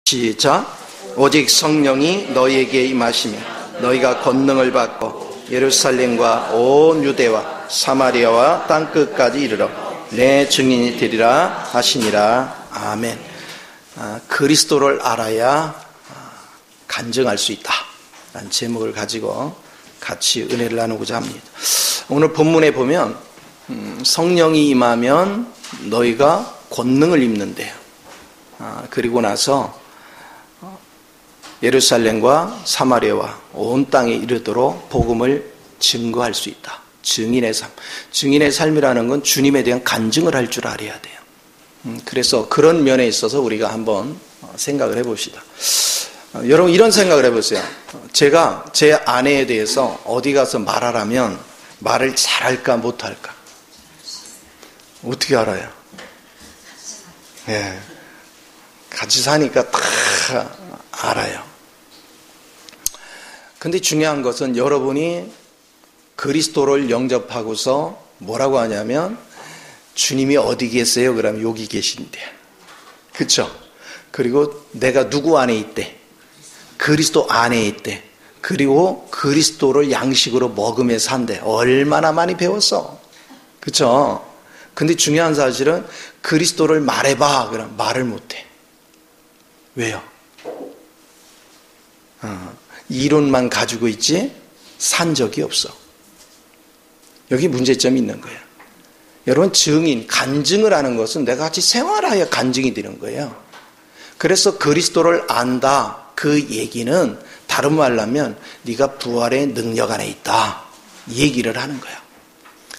시작. 오직 성령이 너희에게 임하시며 너희가 권능을 받고 예루살렘과 온 유대와 사마리아와 땅끝까지 이르러 내 증인이 되리라 하시니라. 아멘. 그리스도를 알아야 간증할 수 있다 라는 제목을 가지고 같이 은혜를 나누고자 합니다. 오늘 본문에 보면 성령이 임하면 너희가 권능을 입는데요. 그리고 나서 예루살렘과 사마리아와 온 땅에 이르도록 복음을 증거할 수 있다. 증인의 삶. 증인의 삶이라는 건 주님에 대한 간증을 할 줄 알아야 돼요. 그래서 그런 면에 있어서 우리가 한번 생각을 해봅시다. 여러분 이런 생각을 해보세요. 제가 제 아내에 대해서 어디 가서 말하라면 말을 잘할까 못할까? 어떻게 알아요? 예, 같이 사니까 다 알아요. 근데 중요한 것은 여러분이 그리스도를 영접하고서 뭐라고 하냐면 주님이 어디 계세요? 그러면 여기 계신대. 그렇죠? 그리고 내가 누구 안에 있대? 그리스도 안에 있대. 그리고 그리스도를 양식으로 먹으며 산대. 얼마나 많이 배웠어. 그렇죠? 근데 중요한 사실은 그리스도를 말해봐. 그럼 말을 못해. 왜요? 이론만 가지고 있지 산 적이 없어. 여기 문제점이 있는 거예요. 여러분 증인, 간증을 하는 것은 내가 같이 생활하여 간증이 되는 거예요. 그래서 그리스도를 안다 그 얘기는 다른 말로 하면 네가 부활의 능력 안에 있다 이 얘기를 하는 거예요.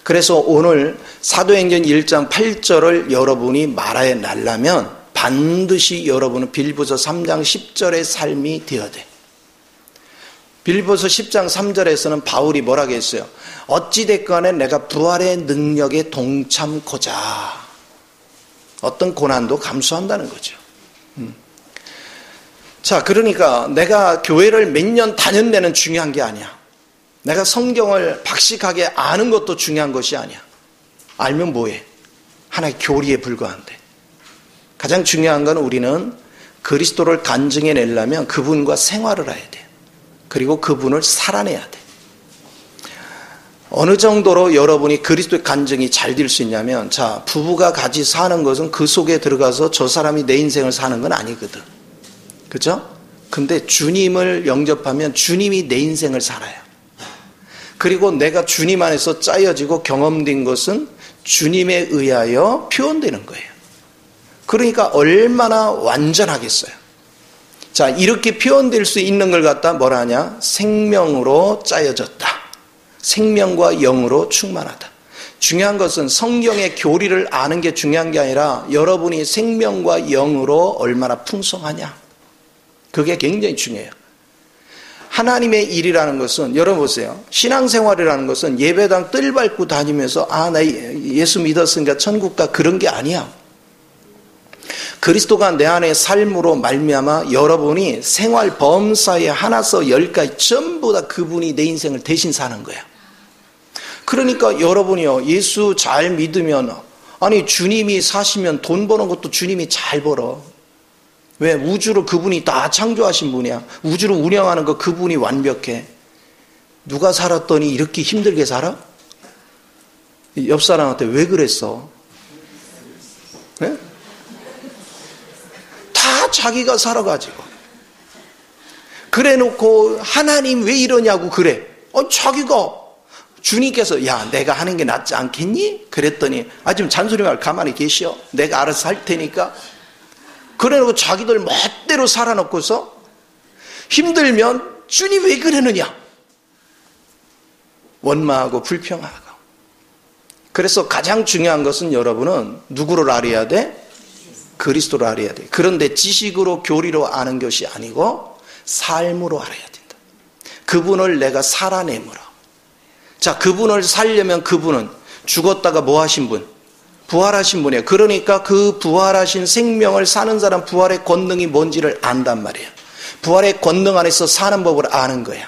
그래서 오늘 사도행전 1장 8절을 여러분이 말하여 날라면 반드시 여러분은 빌보서 3장 10절의 삶이 되어야 돼. 빌보서 10장 3절에서는 바울이 뭐라고 했어요? 어찌됐건에 내가 부활의 능력에 동참코자. 어떤 고난도 감수한다는 거죠. 자, 그러니까 내가 교회를 몇 년 다녔냐는 중요한 게 아니야. 내가 성경을 박식하게 아는 것도 중요한 것이 아니야. 알면 뭐해? 하나의 교리에 불과한데. 가장 중요한 건 우리는 그리스도를 간증해내려면 그분과 생활을 해야 돼. 그리고 그분을 살아내야 돼. 어느 정도로 여러분이 그리스도의 간증이 잘 될 수 있냐면, 자, 부부가 같이 사는 것은 그 속에 들어가서 저 사람이 내 인생을 사는 건 아니거든. 그죠? 근데 주님을 영접하면 주님이 내 인생을 살아요. 그리고 내가 주님 안에서 짜여지고 경험된 것은 주님에 의하여 표현되는 거예요. 그러니까 얼마나 완전하겠어요. 자, 이렇게 표현될 수 있는 걸 갖다 뭐라 하냐? 생명으로 짜여졌다. 생명과 영으로 충만하다. 중요한 것은 성경의 교리를 아는 게 중요한 게 아니라 여러분이 생명과 영으로 얼마나 풍성하냐. 그게 굉장히 중요해요. 하나님의 일이라는 것은 여러분 보세요. 신앙생활이라는 것은 예배당 뜰 밟고 다니면서 나 예수 믿었으니까 천국 가 그런 게 아니야. 그리스도가 내 안에 삶으로 말미암아 여러분이 생활 범사에 하나서 열까지 전부 다 그분이 내 인생을 대신 사는 거야. 그러니까 여러분이요 예수 잘 믿으면 아니 주님이 사시면 돈 버는 것도 주님이 잘 벌어. 왜? 우주를 그분이 다 창조하신 분이야. 우주를 운영하는 거 그분이 완벽해. 누가 살았더니 이렇게 힘들게 살아? 옆 사람한테 왜 그랬어? 네? 다 자기가 살아가지고. 그래 놓고 하나님 왜 이러냐고 그래. 자기가 주님께서 야 내가 하는 게 낫지 않겠니? 그랬더니 좀 잔소리 말고 가만히 계시오. 내가 알아서 할 테니까. 그래 놓고 자기들 멋대로 살아놓고서 힘들면 주님 왜 그러느냐. 원망하고 불평하고. 그래서 가장 중요한 것은 여러분은 누구를 알아야 돼? 그리스도를 알아야 돼. 그런데 지식으로 교리로 아는 것이 아니고 삶으로 알아야 된다. 그분을 내가 살아내므로. 자, 그분을 살려면 그분은 죽었다가 뭐 하신 분? 부활하신 분이에요. 그러니까 그 부활하신 생명을 사는 사람 부활의 권능이 뭔지를 안단 말이에요. 부활의 권능 안에서 사는 법을 아는 거예요.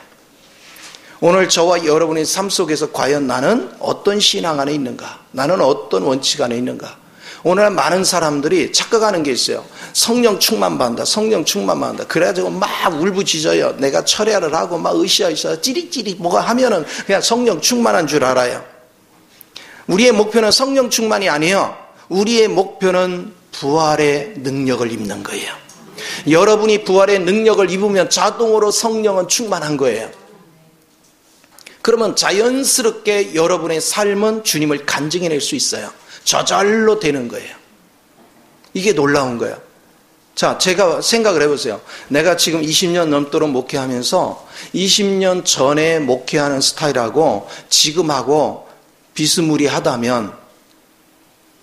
오늘 저와 여러분의 삶 속에서 과연 나는 어떤 신앙 안에 있는가? 나는 어떤 원칙 안에 있는가? 오늘날 많은 사람들이 착각하는 게 있어요. 성령 충만받는다. 성령 충만받는다. 그래가지고 막 울부짖어요. 내가 철야를 하고 막 으쌰으쌰 찌릿찌릿 뭐가 하면은 그냥 성령 충만한 줄 알아요. 우리의 목표는 성령 충만이 아니에요. 우리의 목표는 부활의 능력을 입는 거예요. 여러분이 부활의 능력을 입으면 자동으로 성령은 충만한 거예요. 그러면 자연스럽게 여러분의 삶은 주님을 간증해낼 수 있어요. 저절로 되는 거예요. 이게 놀라운 거예요. 자, 제가 생각을 해보세요. 내가 지금 20년 넘도록 목회하면서 20년 전에 목회하는 스타일하고 지금하고 비스무리하다면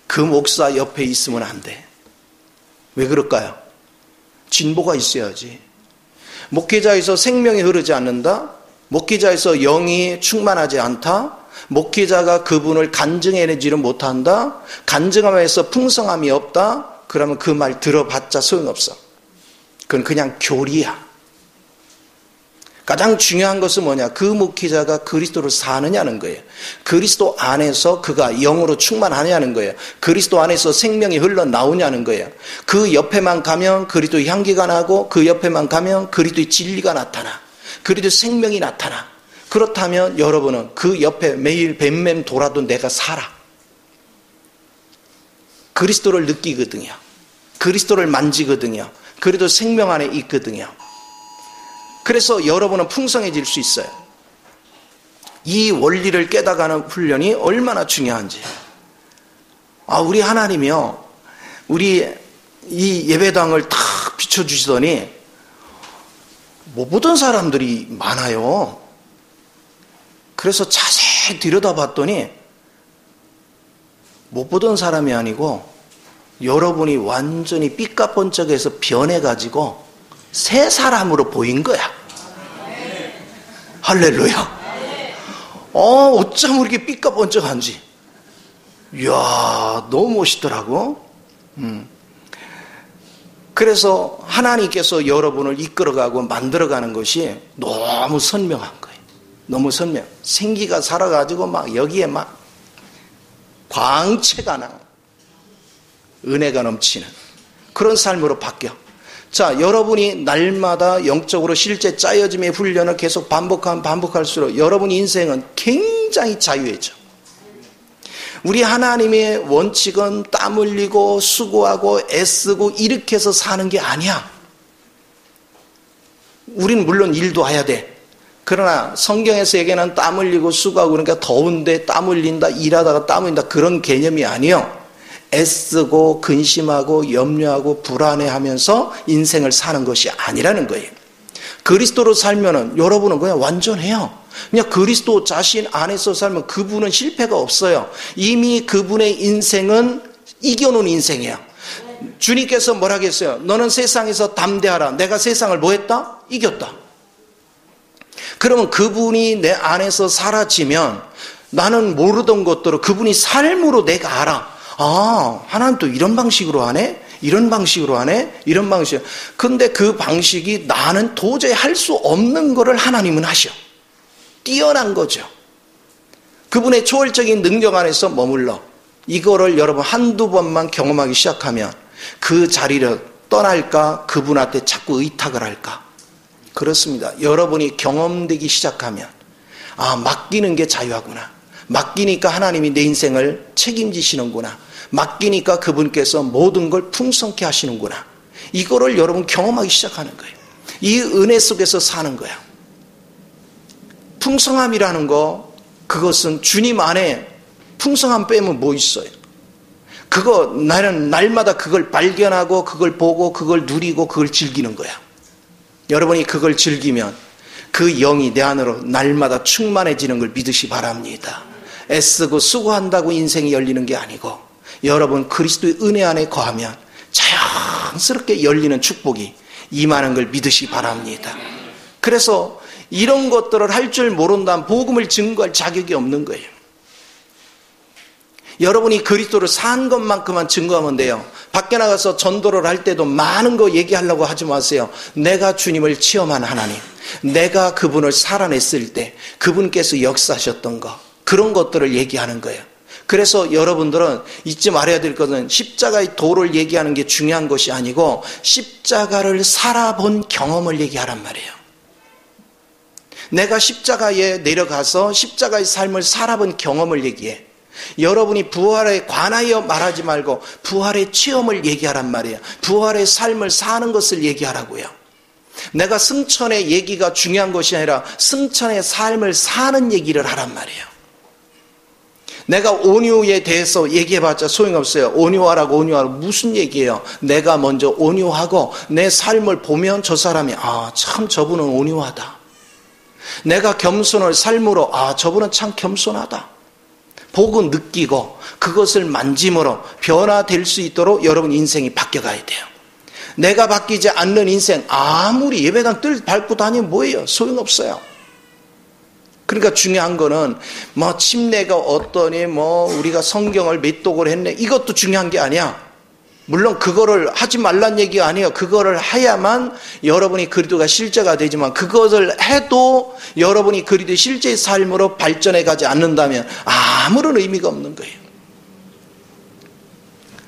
그 목사 옆에 있으면 안 돼. 왜 그럴까요? 진보가 있어야지. 목회자에서 생명이 흐르지 않는다? 목회자에서 영이 충만하지 않다? 목회자가 그분을 간증해내지를 못한다? 간증함에서 풍성함이 없다? 그러면 그 말 들어봤자 소용없어. 그건 그냥 교리야. 가장 중요한 것은 뭐냐? 그 목회자가 그리스도를 사느냐는 거예요. 그리스도 안에서 그가 영으로 충만하냐는 거예요. 그리스도 안에서 생명이 흘러나오냐는 거예요. 그 옆에만 가면 그리스도의 향기가 나고 그 옆에만 가면 그리스도의 진리가 나타나. 그리스도의 생명이 나타나. 그렇다면 여러분은 그 옆에 매일 뱀맴 돌아도 내가 살아. 그리스도를 느끼거든요. 그리스도를 만지거든요. 그리스도 생명 안에 있거든요. 그래서 여러분은 풍성해질 수 있어요. 이 원리를 깨닫는 훈련이 얼마나 중요한지. 우리 하나님이요. 우리 이 예배당을 탁 비춰주시더니 못 보던 사람들이 많아요. 그래서 자세히 들여다봤더니 못 보던 사람이 아니고 여러분이 완전히 삐까뻔쩍해서 변해가지고 새 사람으로 보인 거야. 할렐루야. 어쩜 이렇게 삐까뻔쩍한지. 이야, 너무 멋있더라고. 그래서 하나님께서 여러분을 이끌어가고 만들어가는 것이 너무 선명한 거예요. 너무 선명. 생기가 살아가지고 막 여기에 막 광채가 나. 은혜가 넘치는 그런 삶으로 바뀌어. 자, 여러분이 날마다 영적으로 실제 짜여짐의 훈련을 계속 반복할수록 여러분 인생은 굉장히 자유해져. 우리 하나님의 원칙은 땀 흘리고 수고하고 애쓰고 이렇게 해서 사는 게 아니야. 우리는 물론 일도 해야 돼. 그러나 성경에서 얘기하는 땀 흘리고 수고하고 그러니까 더운데 땀 흘린다, 일하다가 땀 흘린다 그런 개념이 아니에요. 애쓰고 근심하고 염려하고 불안해하면서 인생을 사는 것이 아니라는 거예요. 그리스도로 살면은 여러분은 그냥 완전해요. 그냥 그리스도 자신 안에서 살면 그분은 실패가 없어요. 이미 그분의 인생은 이겨놓은 인생이에요. 주님께서 뭐라 했어요? 너는 세상에서 담대하라. 내가 세상을 뭐 했다? 이겼다. 그러면 그분이 내 안에서 사라지면 나는 모르던 것들을 그분이 삶으로 내가 알아. 하나님 또 이런 방식으로 하네? 이런 방식으로 하네? 이런 방식. 근데 그 방식이 나는 도저히 할 수 없는 거를 하나님은 하셔. 뛰어난 거죠. 그분의 초월적인 능력 안에서 머물러. 이거를 여러분 한두 번만 경험하기 시작하면 그 자리를 떠날까? 그분한테 자꾸 의탁을 할까? 그렇습니다. 여러분이 경험되기 시작하면 맡기는 게 자유하구나. 맡기니까 하나님이 내 인생을 책임지시는구나. 맡기니까 그분께서 모든 걸 풍성케 하시는구나. 이거를 여러분 경험하기 시작하는 거예요. 이 은혜 속에서 사는 거야. 풍성함이라는 거, 그것은 주님 안에 풍성함 빼면 뭐 있어요? 그거 나는 날마다 그걸 발견하고 그걸 보고 그걸 누리고 그걸 즐기는 거야. 여러분이 그걸 즐기면 그 영이 내 안으로 날마다 충만해지는 걸 믿으시 바랍니다. 애쓰고 수고한다고 인생이 열리는 게 아니고 여러분 그리스도의 은혜 안에 거하면 자연스럽게 열리는 축복이 임하는 걸 믿으시 바랍니다. 그래서 이런 것들을 할 줄 모른다면 복음을 증거할 자격이 없는 거예요. 여러분이 그리스도를 산 것만큼만 증거하면 돼요. 밖에 나가서 전도를 할 때도 많은 거 얘기하려고 하지 마세요. 내가 주님을 체험한 하나님, 내가 그분을 살아냈을 때 그분께서 역사하셨던 거, 그런 것들을 얘기하는 거예요. 그래서 여러분들은 잊지 말아야 될 것은 십자가의 도를 얘기하는 게 중요한 것이 아니고 십자가를 살아본 경험을 얘기하란 말이에요. 내가 십자가에 내려가서 십자가의 삶을 살아본 경험을 얘기해. 여러분이 부활에 관하여 말하지 말고 부활의 체험을 얘기하란 말이에요. 부활의 삶을 사는 것을 얘기하라고요. 내가 승천의 얘기가 중요한 것이 아니라 승천의 삶을 사는 얘기를 하란 말이에요. 내가 온유에 대해서 얘기해봤자 소용없어요. 온유하라고 무슨 얘기예요? 내가 먼저 온유하고 내 삶을 보면 저 사람이 참 저분은 온유하다. 내가 겸손을 삶으로 저분은 참 겸손하다. 보고 느끼고 그것을 만짐으로 변화될 수 있도록 여러분 인생이 바뀌어가야 돼요. 내가 바뀌지 않는 인생 아무리 예배당 뜰 밟고 다니면 뭐예요? 소용없어요. 그러니까 중요한 거는 침례가 어떠니 우리가 성경을 몇 독을 했네 이것도 중요한 게 아니야. 물론 그거를 하지 말란 얘기가 아니에요. 그거를 해야만 여러분이 그리스도가 실제가 되지만 그것을 해도 여러분이 그리스도의 실제의 삶으로 발전해 가지 않는다면 아무런 의미가 없는 거예요.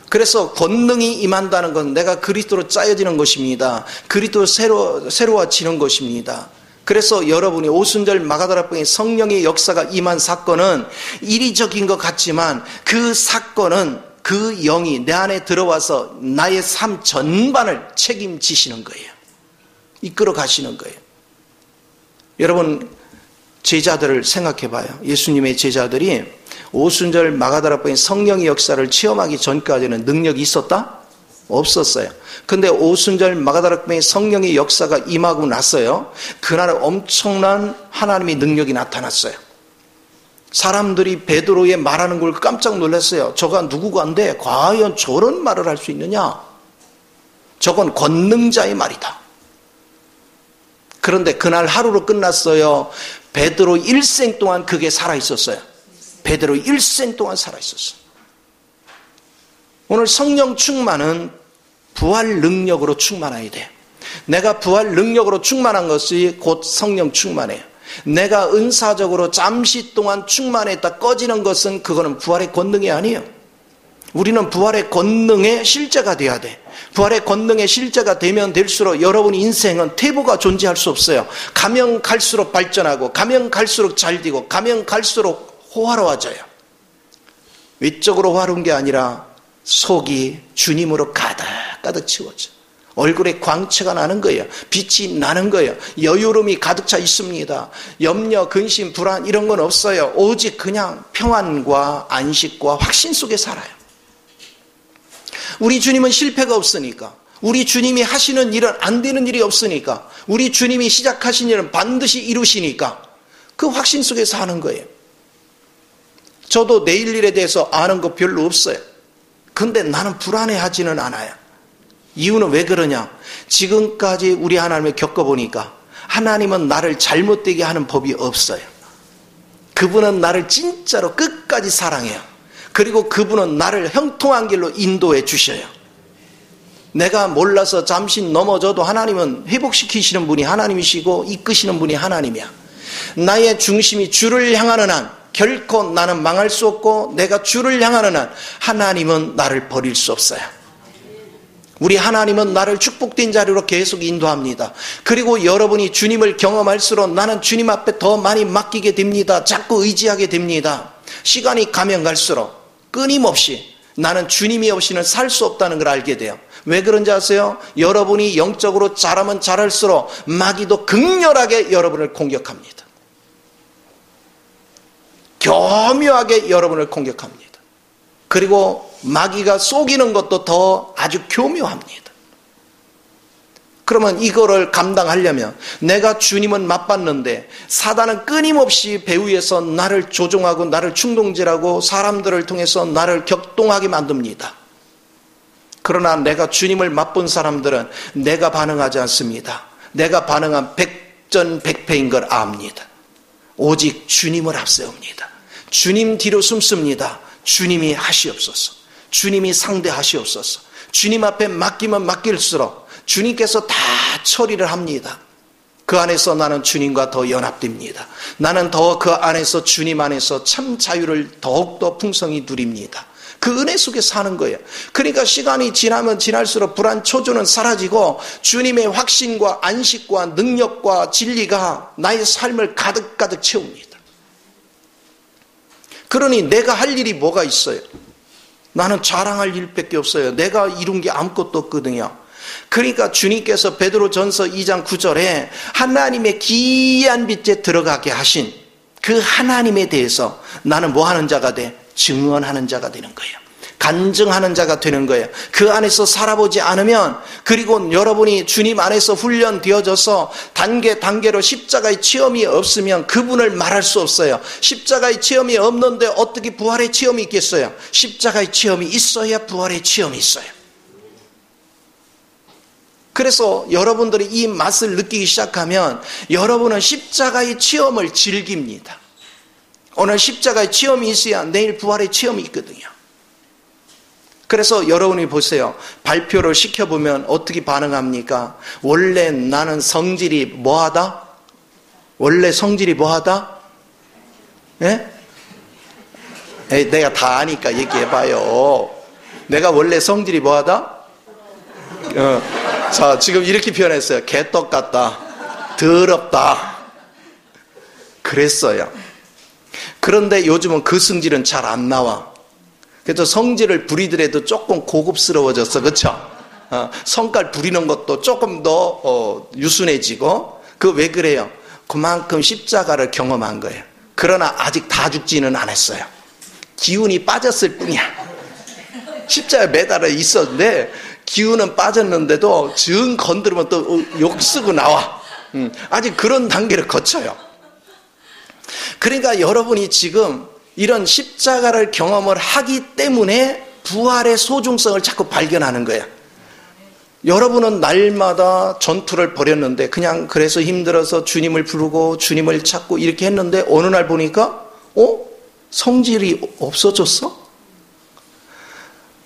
그래서 권능이 임한다는 건 내가 그리스도로 짜여지는 것입니다. 그리스도로 새로워지는 것입니다. 그래서 여러분이 오순절 마가다라병에 성령의 역사가 임한 사건은 이리적인 것 같지만 그 사건은 그 영이 내 안에 들어와서 나의 삶 전반을 책임지시는 거예요. 이끌어 가시는 거예요. 여러분 제자들을 생각해 봐요. 예수님의 제자들이 오순절 마가다라병의 성령의 역사를 체험하기 전까지는 능력이 있었다? 없었어요. 근데 오순절 마가다라병의 성령의 역사가 임하고 났어요. 그날 엄청난 하나님의 능력이 나타났어요. 사람들이 베드로의 말하는 걸 깜짝 놀랐어요. 저가 누구간데 과연 저런 말을 할 수 있느냐? 저건 권능자의 말이다. 그런데 그날 하루로 끝났어요. 베드로 일생 동안 그게 살아있었어요. 베드로 일생 동안 살아있었어요. 오늘 성령 충만은 부활 능력으로 충만해야 돼요. 내가 부활 능력으로 충만한 것이 곧 성령 충만해요. 내가 은사적으로 잠시 동안 충만했다 꺼지는 것은 그거는 부활의 권능이 아니에요. 우리는 부활의 권능의 실제가 돼야 돼. 부활의 권능의 실제가 되면 될수록 여러분 인생은 퇴보가 존재할 수 없어요. 가면 갈수록 발전하고 가면 갈수록 잘 되고 가면 갈수록 호화로워져요. 외적으로 호화로운 게 아니라 속이 주님으로 가득 채워져. 얼굴에 광채가 나는 거예요. 빛이 나는 거예요. 여유로움이 가득 차 있습니다. 염려, 근심, 불안 이런 건 없어요. 오직 그냥 평안과 안식과 확신 속에 살아요. 우리 주님은 실패가 없으니까, 우리 주님이 하시는 일은 안 되는 일이 없으니까, 우리 주님이 시작하신 일은 반드시 이루시니까 그 확신 속에 사는 거예요. 저도 내일 일에 대해서 아는 거 별로 없어요. 근데 나는 불안해하지는 않아요. 이유는 왜 그러냐? 지금까지 우리 하나님을 겪어보니까 하나님은 나를 잘못되게 하는 법이 없어요. 그분은 나를 진짜로 끝까지 사랑해요. 그리고 그분은 나를 형통한 길로 인도해 주셔요. 내가 몰라서 잠시 넘어져도 하나님은 회복시키시는 분이 하나님이시고 이끄시는 분이 하나님이야. 나의 중심이 주를 향하는 한 결코 나는 망할 수 없고 내가 주를 향하는 한 하나님은 나를 버릴 수 없어요. 우리 하나님은 나를 축복된 자리로 계속 인도합니다. 그리고 여러분이 주님을 경험할수록 나는 주님 앞에 더 많이 맡기게 됩니다. 자꾸 의지하게 됩니다. 시간이 가면 갈수록 끊임없이 나는 주님이 없이는 살 수 없다는 걸 알게 돼요. 왜 그런지 아세요? 여러분이 영적으로 자라면 자랄수록 마귀도 극렬하게 여러분을 공격합니다. 교묘하게 여러분을 공격합니다. 그리고 마귀가 속이는 것도 더 아주 교묘합니다. 그러면 이거를 감당하려면 내가 주님은 맛봤는데 사단은 끊임없이 배후에서 나를 조종하고 나를 충동질하고 사람들을 통해서 나를 격동하게 만듭니다. 그러나 내가 주님을 맛본 사람들은 내가 반응하지 않습니다. 내가 반응한 백전백패인 걸 압니다. 오직 주님을 앞세웁니다. 주님 뒤로 숨습니다. 주님이 하시옵소서. 주님이 상대하시옵소서. 주님 앞에 맡기면 맡길수록 주님께서 다 처리를 합니다. 그 안에서 나는 주님과 더 연합됩니다. 나는 더 그 안에서 주님 안에서 참 자유를 더욱더 풍성히 누립니다. 그 은혜 속에 사는 거예요. 그러니까 시간이 지나면 지날수록 불안 초조는 사라지고 주님의 확신과 안식과 능력과 진리가 나의 삶을 가득가득 채웁니다. 그러니 내가 할 일이 뭐가 있어요? 나는 자랑할 일밖에 없어요. 내가 이룬 게 아무것도 없거든요. 그러니까 주님께서 베드로전서 2장 9절에 하나님의 기이한 빛에 들어가게 하신 그 하나님에 대해서 나는 뭐 하는 자가 돼? 증언하는 자가 되는 거예요. 간증하는 자가 되는 거예요. 그 안에서 살아보지 않으면, 그리고 여러분이 주님 안에서 훈련되어져서 단계로 십자가의 체험이 없으면 그분을 말할 수 없어요. 십자가의 체험이 없는데 어떻게 부활의 체험이 있겠어요? 십자가의 체험이 있어야 부활의 체험이 있어요. 그래서 여러분들이 이 맛을 느끼기 시작하면 여러분은 십자가의 체험을 즐깁니다. 오늘 십자가의 체험이 있어야 내일 부활의 체험이 있거든요. 그래서 여러분이 보세요. 발표를 시켜보면 어떻게 반응합니까? 원래 나는 성질이 뭐하다? 원래 성질이 뭐하다? 예? 에이, 내가 다 아니까 얘기해봐요. 내가 원래 성질이 뭐하다? 자, 지금 이렇게 표현했어요. 개떡 같다. 더럽다. 그랬어요. 그런데 요즘은 그 성질은 잘 안 나와. 그래서 성질을 부리더라도 조금 고급스러워졌어. 그렇죠? 성깔 부리는 것도 조금 더 유순해지고. 그 왜 그래요? 그만큼 십자가를 경험한 거예요. 그러나 아직 다 죽지는 않았어요. 기운이 빠졌을 뿐이야. 십자가에 매달려 있었는데 기운은 빠졌는데도 정 건드리면 또 욕 쓰고 나와. 아직 그런 단계를 거쳐요. 그러니까 여러분이 지금 이런 십자가를 경험을 하기 때문에 부활의 소중성을 자꾸 발견하는 거예요. 여러분은 날마다 전투를 벌였는데 그냥 그래서 힘들어서 주님을 부르고 주님을 찾고 이렇게 했는데 어느 날 보니까 성질이 없어졌어?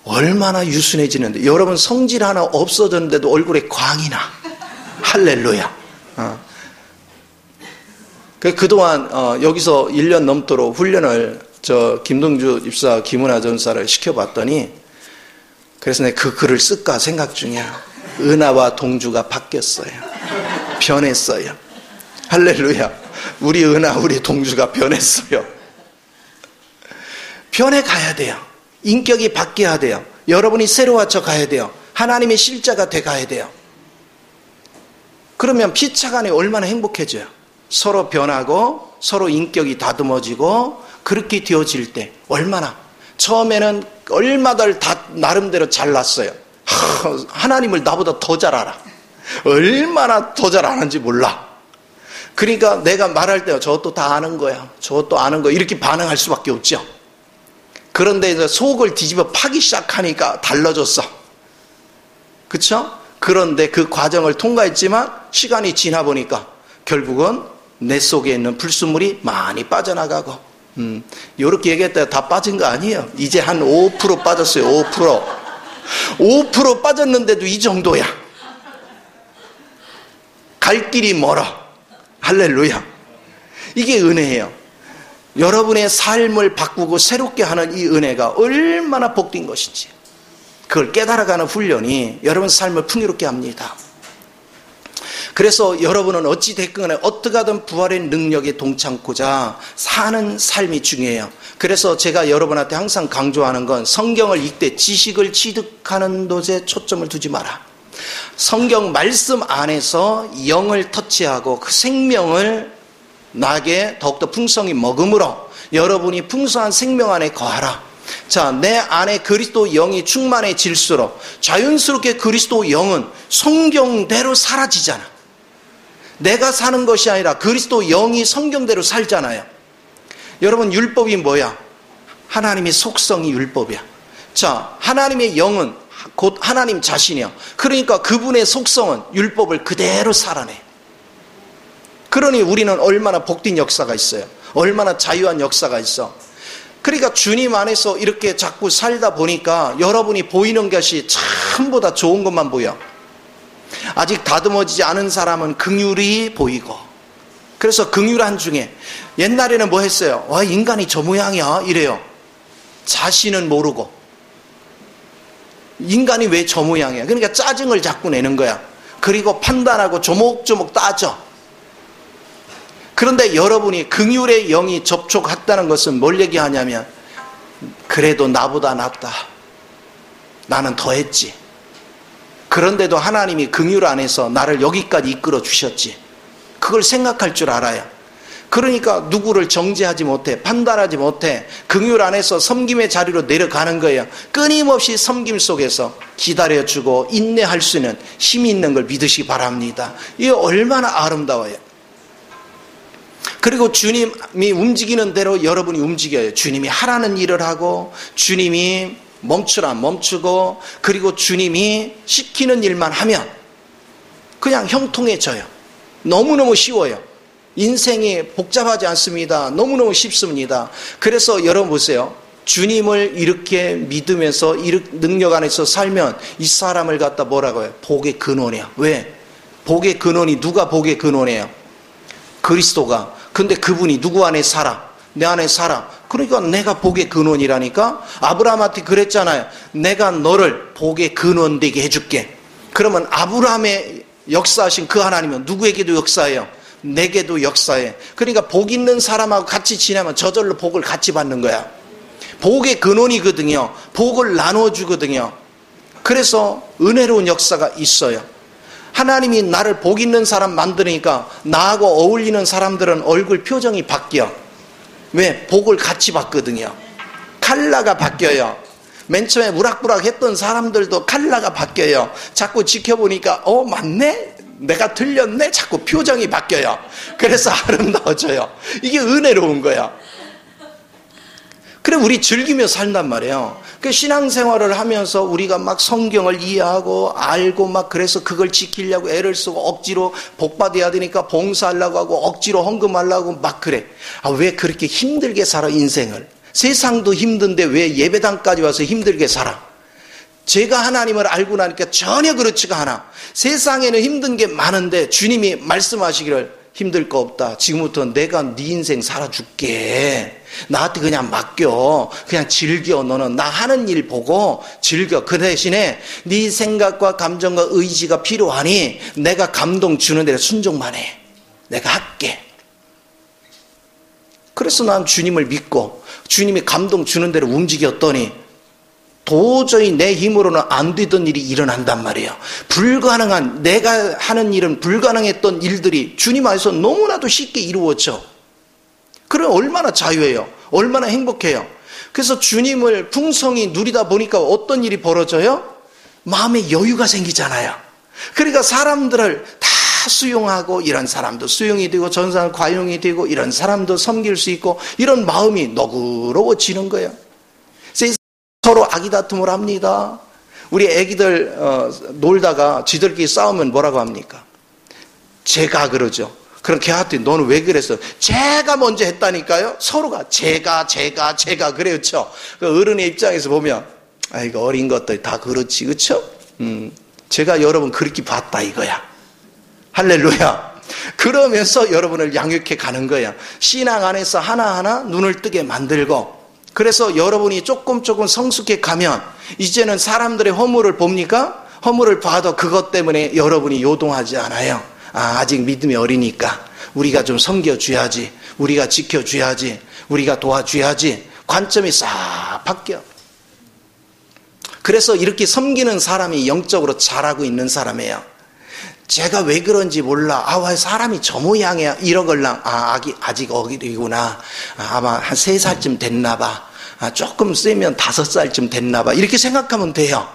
얼마나 유순해지는데. 여러분 성질 하나 없어졌는데도 얼굴에 광이 나. 할렐루야. 그동안 여기서 1년 넘도록 훈련을 김동주 입사 김은하 전사를 시켜봤더니, 그래서 내가 그 글을 쓸까 생각 중이야. 은하와 동주가 바뀌었어요. 변했어요. 할렐루야. 우리 은하 우리 동주가 변했어요. 변해가야 돼요. 인격이 바뀌어야 돼요. 여러분이 새로워져 가야 돼요. 하나님의 실자가 돼 가야 돼요. 그러면 피차간에 얼마나 행복해져요. 서로 변하고 서로 인격이 다듬어지고 그렇게 되어질 때 얼마나, 처음에는 얼마들 다 나름대로 잘났어요. 하나님을 나보다 더 잘 알아. 얼마나 더 잘 아는지 몰라. 그러니까 내가 말할 때 저것도 다 아는 거야. 저것도 아는 거야. 이렇게 반응할 수밖에 없죠. 그런데 이제 속을 뒤집어 파기 시작하니까 달라졌어. 그렇죠? 그런데 그 과정을 통과했지만 시간이 지나 보니까 결국은 내 속에 있는 불순물이 많이 빠져나가고, 이렇게 얘기했다가 다 빠진 거 아니에요. 이제 한 5% 빠졌어요. 5% 빠졌는데도 이 정도야. 갈 길이 멀어. 할렐루야. 이게 은혜예요. 여러분의 삶을 바꾸고 새롭게 하는 이 은혜가 얼마나 복된 것인지 그걸 깨달아가는 훈련이 여러분 삶을 풍요롭게 합니다. 그래서 여러분은 어찌 됐건 어떻게 하든 부활의 능력에 동참고자 사는 삶이 중요해요. 그래서 제가 여러분한테 항상 강조하는 건 성경을 읽되 지식을 취득하는 것에 초점을 두지 마라. 성경 말씀 안에서 영을 터치하고 그 생명을 나에게 더욱더 풍성히 먹음으로 여러분이 풍성한 생명 안에 거하라. 자, 내 안에 그리스도 영이 충만해질수록 자연스럽게 그리스도 영은 성경대로 사라지잖아. 내가 사는 것이 아니라 그리스도 영이 성경대로 살잖아요. 여러분, 율법이 뭐야? 하나님의 속성이 율법이야. 자, 하나님의 영은 곧 하나님 자신이야. 그러니까 그분의 속성은 율법을 그대로 살아내. 그러니 우리는 얼마나 복된 역사가 있어요. 얼마나 자유한 역사가 있어. 그러니까 주님 안에서 이렇게 자꾸 살다 보니까 여러분이 보이는 것이 전부 다 좋은 것만 보여. 아직 다듬어지지 않은 사람은 긍휼이 보이고, 그래서 긍휼한 중에 옛날에는 뭐 했어요? 와, 인간이 저 모양이야 이래요. 자신은 모르고 인간이 왜 저 모양이야? 그러니까 짜증을 자꾸 내는 거야. 그리고 판단하고 조목조목 따져. 그런데 여러분이 긍휼의 영이 접촉했다는 것은 뭘 얘기하냐면, 그래도 나보다 낫다, 나는 더 했지, 그런데도 하나님이 긍휼 안에서 나를 여기까지 이끌어 주셨지, 그걸 생각할 줄 알아요. 그러니까 누구를 정죄하지 못해, 판단하지 못해, 긍휼 안에서 섬김의 자리로 내려가는 거예요. 끊임없이 섬김 속에서 기다려주고 인내할 수 있는 힘이 있는 걸 믿으시기 바랍니다. 이게 얼마나 아름다워요. 그리고 주님이 움직이는 대로 여러분이 움직여요. 주님이 하라는 일을 하고, 주님이 멈추라 멈추고, 그리고 주님이 시키는 일만 하면 그냥 형통해져요. 너무너무 쉬워요. 인생이 복잡하지 않습니다. 너무너무 쉽습니다. 그래서 여러분 보세요. 주님을 이렇게 믿으면서 능력 안에서 살면 이 사람을 갖다 뭐라고 해요? 복의 근원이야. 왜? 복의 근원이 누가 복의 근원이에요? 그리스도가. 근데 그분이 누구 안에 살아? 내 안에 살아. 그러니까 내가 복의 근원이라니까. 아브라함한테 그랬잖아요. 내가 너를 복의 근원 되게 해줄게. 그러면 아브라함의 역사하신 그 하나님은 누구에게도 역사해요? 내게도 역사해. 그러니까 복 있는 사람하고 같이 지내면 저절로 복을 같이 받는 거야. 복의 근원이거든요. 복을 나눠주거든요. 그래서 은혜로운 역사가 있어요. 하나님이 나를 복 있는 사람 만드니까 나하고 어울리는 사람들은 얼굴 표정이 바뀌어. 왜? 복을 같이 받거든요. 컬러가 바뀌어요. 맨 처음에 무락부락 했던 사람들도 컬러가 바뀌어요. 자꾸 지켜보니까 맞네? 내가 틀렸네? 자꾸 표정이 바뀌어요. 그래서 아름다워져요. 이게 은혜로운 거야. 그래, 우리 즐기며 산단 말이에요. 그 신앙생활을 하면서 우리가 막 성경을 이해하고 알고 막 그래서 그걸 지키려고 애를 쓰고 억지로 복받아야 되니까 봉사하려고 하고 억지로 헌금하려고 막 그래. 왜 그렇게 힘들게 살아, 인생을? 세상도 힘든데 왜 예배당까지 와서 힘들게 살아? 제가 하나님을 알고 나니까 전혀 그렇지가 않아. 세상에는 힘든 게 많은데 주님이 말씀하시기를 힘들 거 없다. 지금부터 내가 네 인생 살아줄게. 나한테 그냥 맡겨. 그냥 즐겨. 너는 나 하는 일 보고 즐겨. 그 대신에 네 생각과 감정과 의지가 필요하니 내가 감동 주는 대로 순종만 해. 내가 할게. 그래서 난 주님을 믿고 주님이 감동 주는 대로 움직였더니 도저히 내 힘으로는 안 되던 일이 일어난단 말이에요. 불가능한, 내가 하는 일은 불가능했던 일들이 주님 안에서 너무나도 쉽게 이루어져. 그럼 얼마나 자유해요. 얼마나 행복해요. 그래서 주님을 풍성히 누리다 보니까 어떤 일이 벌어져요? 마음에 여유가 생기잖아요. 그러니까 사람들을 다 수용하고, 이런 사람도 수용이 되고 전 사람 과용이 되고, 이런 사람도 섬길 수 있고, 이런 마음이 너그러워지는 거예요. 서로 아기다툼을 합니다. 우리 애기들 놀다가 지들끼리 싸우면 뭐라고 합니까? 제가 그러죠. 그럼 걔한테 너는 왜 그랬어? 제가 먼저 했다니까요. 서로가 제가 그래요. 그 어른의 입장에서 보면 이거 어린 것들 다 그렇지, 그렇죠? 제가 여러분 그렇게 봤다 이거야. 할렐루야. 그러면서 여러분을 양육해 가는 거야. 신앙 안에서 하나하나 눈을 뜨게 만들고, 그래서 여러분이 조금 성숙해 가면 이제는 사람들의 허물을 봅니까? 허물을 봐도 그것 때문에 여러분이 요동하지 않아요. 아직 믿음이 어리니까 우리가 좀 섬겨줘야지, 우리가 지켜줘야지, 우리가 도와줘야지. 관점이 싹 바뀌어. 그래서 이렇게 섬기는 사람이 영적으로 잘하고 있는 사람이에요. 제가 왜 그런지 몰라. 사람이 저 모양이야. 이러걸랑. 아직 어리구나. 아마 한 3살쯤 됐나 봐. 조금 세면 5살쯤 됐나 봐. 이렇게 생각하면 돼요.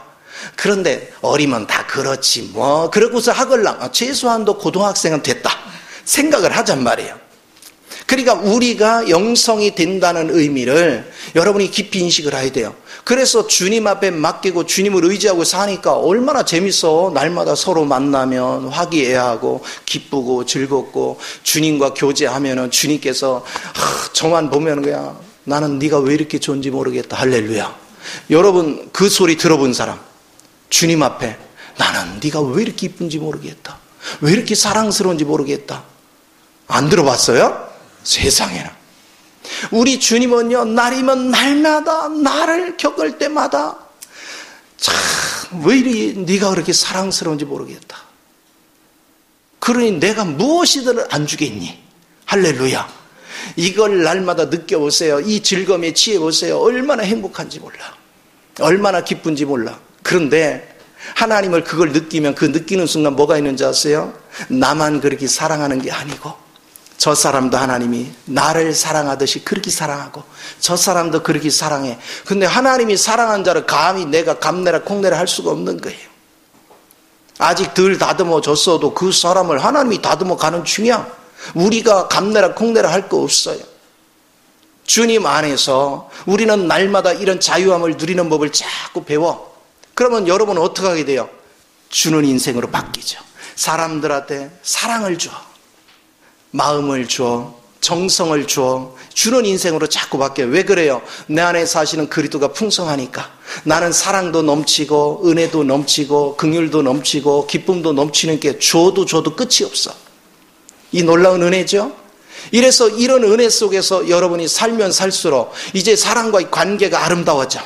그런데 어리면 다 그렇지 뭐. 그러고서 하걸랑. 최소한도 고등학생은 됐다. 생각을 하잔 말이에요. 그러니까 우리가 영성이 된다는 의미를 여러분이 깊이 인식을 해야 돼요. 그래서 주님 앞에 맡기고 주님을 의지하고 사니까 얼마나 재밌어. 날마다 서로 만나면 화기애애하고 기쁘고 즐겁고, 주님과 교제하면은 주님께서 저만 보면 그냥 나는 네가 왜 이렇게 좋은지 모르겠다. 할렐루야. 여러분 그 소리 들어본 사람, 주님 앞에 나는 네가 왜 이렇게 이쁜지 모르겠다. 왜 이렇게 사랑스러운지 모르겠다. 안 들어봤어요? 세상에나. 우리 주님은요, 날이면 날마다 나를 겪을 때마다 참 왜 이리 네가 그렇게 사랑스러운지 모르겠다. 그러니 내가 무엇이든 안 주겠니? 할렐루야. 이걸 날마다 느껴보세요. 이 즐거움에 취해보세요. 얼마나 행복한지 몰라. 얼마나 기쁜지 몰라. 그런데 하나님을 그걸 느끼면 그 느끼는 순간 뭐가 있는지 아세요? 나만 그렇게 사랑하는 게 아니고 저 사람도 하나님이 나를 사랑하듯이 그렇게 사랑하고 저 사람도 그렇게 사랑해. 근데 하나님이 사랑한 자를 감히 내가 감내라 콩내라 할 수가 없는 거예요. 아직 덜 다듬어졌어도 그 사람을 하나님이 다듬어 가는 중이야. 우리가 감내라 콩내라 할 거 없어요. 주님 안에서 우리는 날마다 이런 자유함을 누리는 법을 자꾸 배워. 그러면 여러분은 어떻게 하게 돼요? 주는 인생으로 바뀌죠. 사람들한테 사랑을 줘. 마음을 줘. 정성을 줘. 주는 인생으로 자꾸 바뀌어요. 왜 그래요? 내 안에 사시는 그리스도가 풍성하니까. 나는 사랑도 넘치고 은혜도 넘치고 긍휼도 넘치고 기쁨도 넘치는 게 줘도 끝이 없어. 이 놀라운 은혜죠. 이래서 이런 은혜 속에서 여러분이 살면 살수록 이제 사람과의 관계가 아름다워져.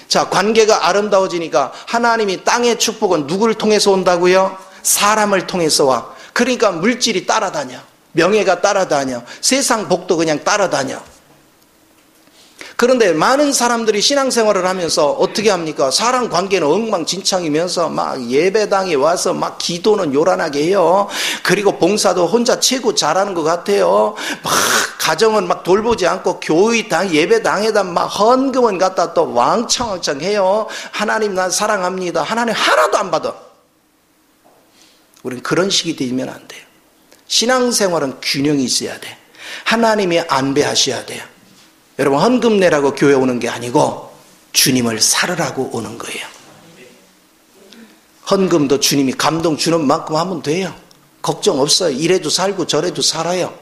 자, 관계가 아름다워지니까 하나님이 땅의 축복은 누구를 통해서 온다고요? 사람을 통해서 와. 그러니까 물질이 따라다녀. 명예가 따라다녀. 세상 복도 그냥 따라다녀. 그런데 많은 사람들이 신앙생활을 하면서 어떻게 합니까? 사람 관계는 엉망진창이면서 막 예배당에 와서 막 기도는 요란하게 해요. 그리고 봉사도 혼자 최고 잘하는 것 같아요. 막 가정은 막 돌보지 않고 교회당 예배당에다 막 헌금은 갖다 또 왕창왕창 해요. 하나님 난 사랑합니다. 하나님 하나도 안 받아. 우리는 그런 식이 되면 안 돼요. 신앙생활은 균형이 있어야 돼. 하나님이 안배하셔야 돼요. 여러분, 헌금 내라고 교회 오는 게 아니고 주님을 살으라고 오는 거예요. 헌금도 주님이 감동 주는 만큼 하면 돼요. 걱정 없어요. 이래도 살고 저래도 살아요.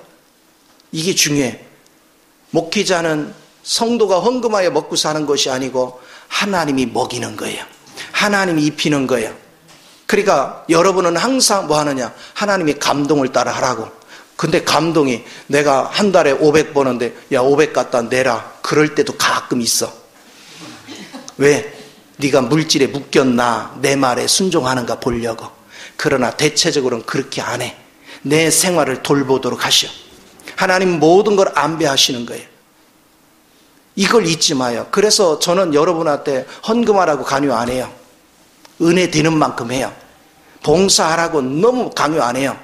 이게 중요해. 목회자는 성도가 헌금하여 먹고 사는 것이 아니고 하나님이 먹이는 거예요. 하나님이 입히는 거예요. 그러니까 여러분은 항상 뭐 하느냐? 하나님이 감동을 따라 하라고. 근데 감동이 내가 한 달에 500 버는데 야 500 갖다 내라. 그럴 때도 가끔 있어. 왜? 네가 물질에 묶였나 내 말에 순종하는가 보려고. 그러나 대체적으로는 그렇게 안 해. 내 생활을 돌보도록 하셔. 하나님 모든 걸 안배하시는 거예요. 이걸 잊지 마요. 그래서 저는 여러분한테 헌금하라고 강요 안 해요. 은혜 되는 만큼 해요. 봉사하라고 너무 강요 안 해요.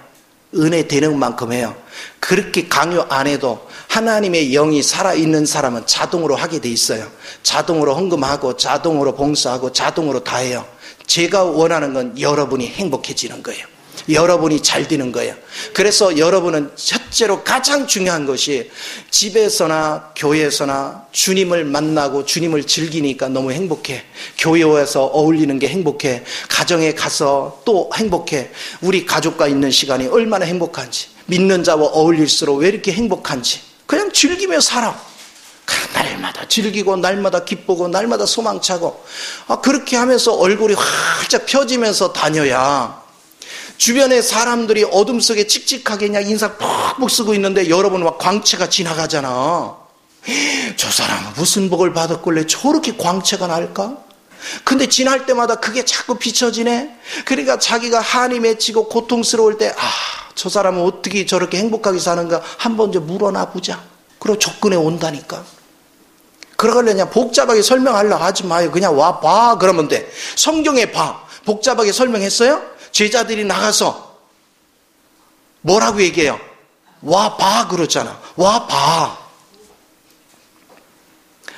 은혜 되는 만큼 해요. 그렇게 강요 안 해도 하나님의 영이 살아있는 사람은 자동으로 하게 돼 있어요. 자동으로 헌금하고 자동으로 봉사하고 자동으로 다 해요. 제가 원하는 건 여러분이 행복해지는 거예요. 여러분이 잘 되는 거예요. 그래서 여러분은 첫째로 가장 중요한 것이 집에서나 교회에서나 주님을 만나고 주님을 즐기니까 너무 행복해. 교회에 와서 어울리는 게 행복해. 가정에 가서 또 행복해. 우리 가족과 있는 시간이 얼마나 행복한지. 믿는 자와 어울릴수록 왜 이렇게 행복한지. 그냥 즐기며 살아. 날마다 즐기고 날마다 기쁘고 날마다 소망차고 그렇게 하면서 얼굴이 활짝 펴지면서 다녀야 주변의 사람들이 어둠 속에 칙칙하게 그냥 인상 푹푹 쓰고 있는데 여러분 막 광채가 지나가잖아. 저 사람은 무슨 복을 받았길래 저렇게 광채가 날까? 근데 지날 때마다 그게 자꾸 비춰지네. 그러니까 자기가 한이 맺히고 고통스러울 때 저 사람은 어떻게 저렇게 행복하게 사는가 한번 이제 물어나 보자. 그리고 접근해 온다니까. 그러길래 그냥 복잡하게 설명하려고 하지 마요. 그냥 와 봐 그러면 돼. 성경에 봐. 복잡하게 설명했어요? 제자들이 나가서 뭐라고 얘기해요? 와 봐 그러잖아. 와 봐.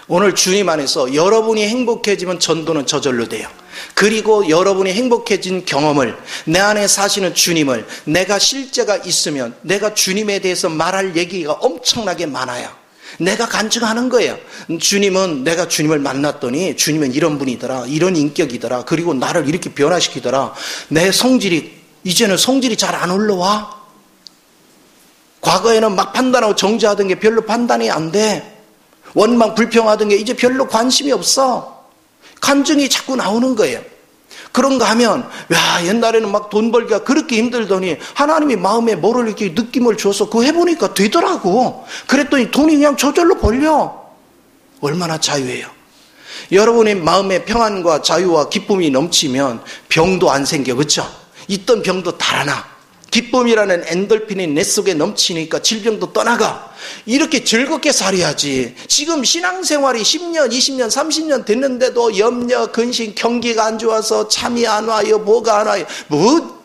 오늘 주님 안에서 여러분이 행복해지면 전도는 저절로 돼요. 그리고 여러분이 행복해진 경험을 내 안에 사시는 주님을 내가 실제가 있으면 내가 주님에 대해서 말할 얘기가 엄청나게 많아요. 내가 간증하는 거예요. 주님은 내가 주님을 만났더니 주님은 이런 분이더라. 이런 인격이더라. 그리고 나를 이렇게 변화시키더라. 내 성질이 이제는 성질이 잘 안 올라와. 과거에는 막 판단하고 정죄하던 게 별로 판단이 안 돼. 원망 불평하던 게 이제 별로 관심이 없어. 간증이 자꾸 나오는 거예요. 그런가 하면 야 옛날에는 막 돈 벌기가 그렇게 힘들더니 하나님이 마음에 뭐를 이렇게 느낌을 줘서 그거 해보니까 되더라고. 그랬더니 돈이 그냥 저절로 벌려. 얼마나 자유해요. 여러분의 마음에 평안과 자유와 기쁨이 넘치면 병도 안 생겨. 그렇죠? 있던 병도 달아나. 기쁨이라는 엔돌핀이 내 속에 넘치니까 질병도 떠나가. 이렇게 즐겁게 살아야지. 지금 신앙생활이 10년, 20년, 30년 됐는데도 염려, 근심, 경기가 안 좋아서 잠이 안 와요. 뭐가 안 와요. 뭐